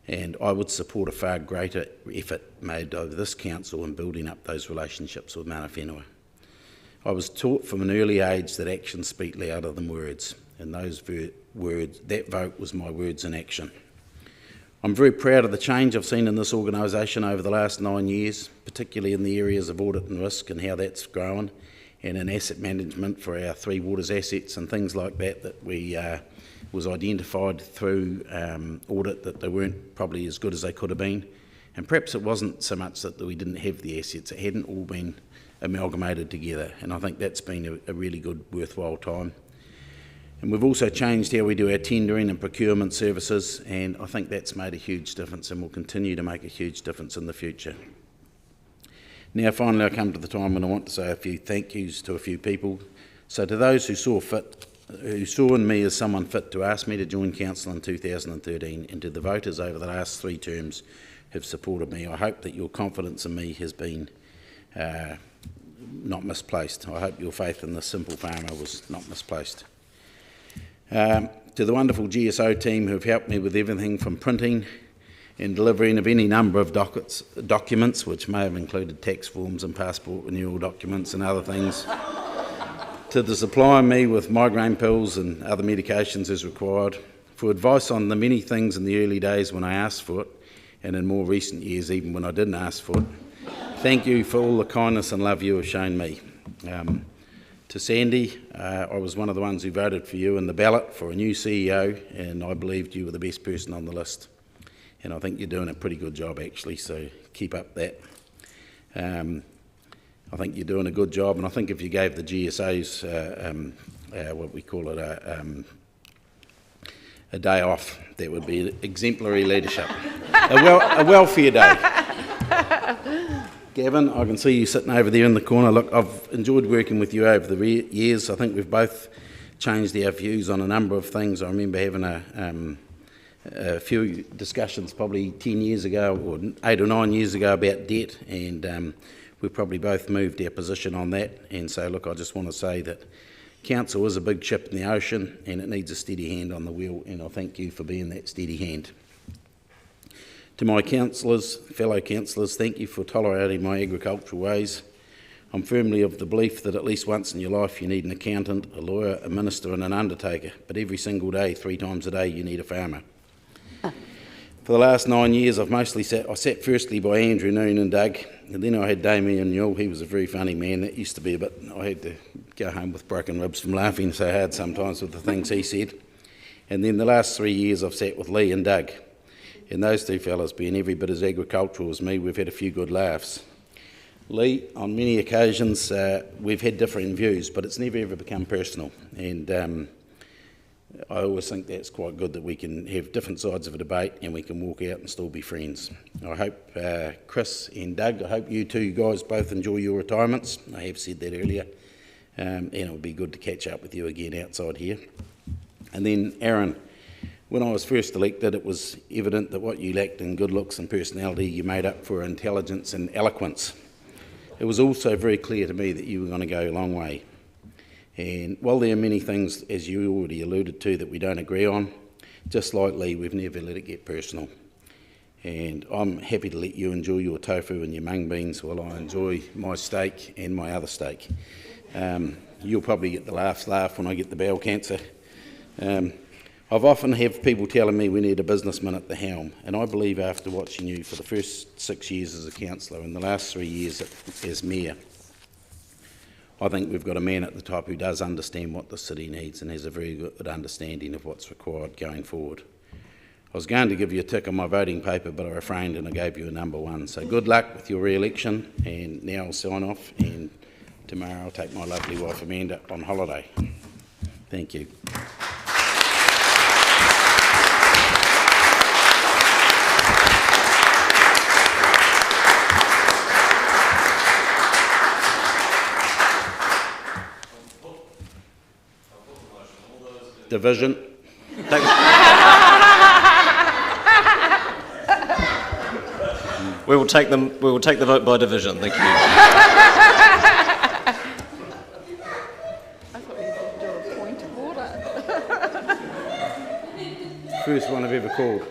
C: And I would support a far greater effort made over this council in building up those relationships with mana whenua. I was taught from an early age that actions speak louder than words, and that vote was my words in action. I'm very proud of the change I've seen in this organisation over the last 9 years, particularly in the areas of audit and risk and how that's grown, and in asset management for our Three Waters assets and things like that we was identified through audit that they weren't probably as good as they could have been. And perhaps it wasn't so much that we didn't have the assets, it hadn't all been amalgamated together, and I think that's been a really good, worthwhile time. And we've also changed how we do our tendering and procurement services, and I think that's made a huge difference and will continue to make a huge difference in the future. Now finally I come to the time when I want to say a few thank yous to a few people. So to those who saw in me as someone fit to ask me to join council in 2013, and to the voters over the last 3 terms have supported me. I hope that your confidence in me has been not misplaced. I hope your faith in this simple farmer was not misplaced. To the wonderful GSO team who have helped me with everything from printing and delivering of any number of documents, which may have included tax forms and passport renewal documents and other things, to the supplying me with migraine pills and other medications as required, for advice on the many things in the early days when I asked for it, and in more recent years even when I didn't ask for it. Thank you for all the kindness and love you have shown me. To Sandy, I was one of the ones who voted for you in the ballot for a new CEO, and I believed you were the best person on the list. And I think you're doing a pretty good job, actually, so keep up that. I think you're doing a good job, and I think if you gave the GSOs what we call it, a day off, that would be exemplary leadership. a welfare day. Gavin, I can see you sitting over there in the corner. Look, I've enjoyed working with you over the years. I think we've both changed our views on a number of things. I remember having a few discussions probably 10 years ago or 8 or 9 years ago about debt, and we've probably both moved our position on that. And so, look, I just want to say that council is a big ship in the ocean and it needs a steady hand on the wheel, and I thank you for being that steady hand. To my councillors, fellow councillors, thank you for tolerating my agricultural ways. I'm firmly of the belief that at least once in your life you need an accountant, a lawyer, a minister and an undertaker, but every single day, 3 times a day, you need a farmer. For the last 9 years, I sat firstly by Andrew Noon and Doug, and then I had Damien Newell. He was a very funny man. That used to be a bit, I had to go home with broken ribs from laughing so hard sometimes with the things he said. And then the last 3 years I've sat with Lee and Doug. And those two fellas, being every bit as agricultural as me, we've had a few good laughs. Lee, on many occasions, we've had differing views, but it's never ever become personal. And I always think that's quite good, that we can have different sides of a debate and we can walk out and still be friends. I hope Chris and Doug, I hope you two guys both enjoy your retirements. I have said that earlier. And it would be good to catch up with you again outside here. And then Aaron, when I was first elected, it was evident that what you lacked in good looks and personality, you made up for intelligence and eloquence. It was also very clear to me that you were going to go a long way. And while there are many things, as you already alluded to, that we don't agree on, just like Lee, we've never let it get personal. And I'm happy to let you enjoy your tofu and your mung beans while I enjoy my steak and my other steak. You'll probably get the laugh when I get the bowel cancer. I've often have people telling me we need a businessman at the helm, and I believe after watching you for the first 6 years as a councillor and the last 3 years as mayor, I think we've got a man at the top who does understand what the city needs and has a very good understanding of what's required going forward. I was going to give you a tick on my voting paper, but I refrained and I gave you a number 1. So good luck with your re-election, and now I'll sign off, and tomorrow I'll take my lovely wife Amanda on holiday. Thank you. Division.
A: We will take the vote by division. Thank you.
J: I thought we had to do a point of order.
C: First one I've ever called.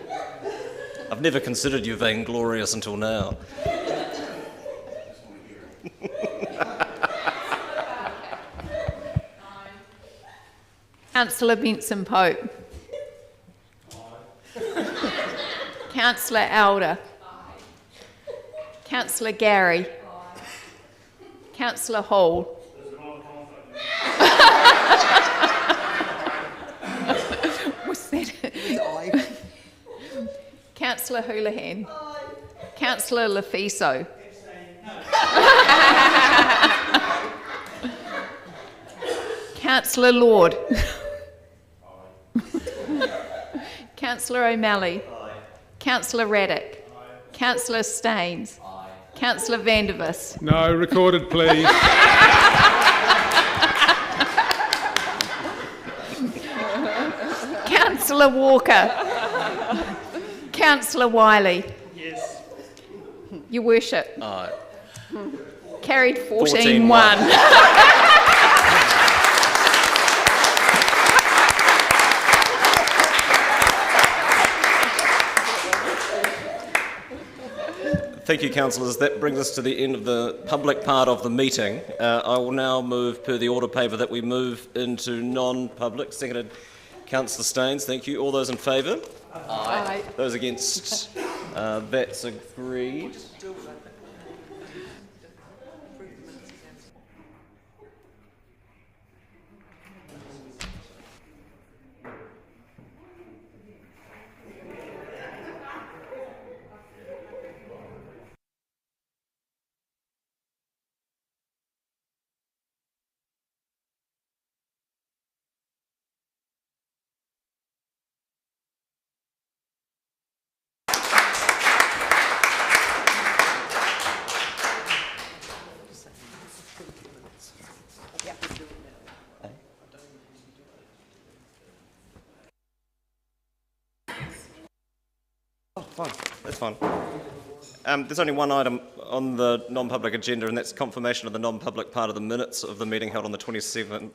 A: I've never considered you vainglorious until now.
P: Councillor Benson Pope. Councillor Elder. Councillor Gary. Councillor Hall. What's that? Councillor Houlihan. Councillor Lafiso. Councillor Lord. Councillor O'Malley. Councillor Raddick. Councillor Staines. Councillor Vandervis.
N: No, recorded, please.
P: Councillor Walker. Councillor Wiley.
F: Yes.
P: Your Worship.
A: Aye.
P: Carried
A: 14-1.
P: 14-1.
A: Thank you, councillors. That brings us to the end of the public part of the meeting. I will now move, per the order paper, that we move into non-public. Seconded, Councillor Staines. Thank you. All those in favour?
P: Aye.
A: Those against? That's agreed. Fine, that's fine. There's only one item on the non-public agenda, and that's confirmation of the non-public part of the minutes of the meeting held on the 27th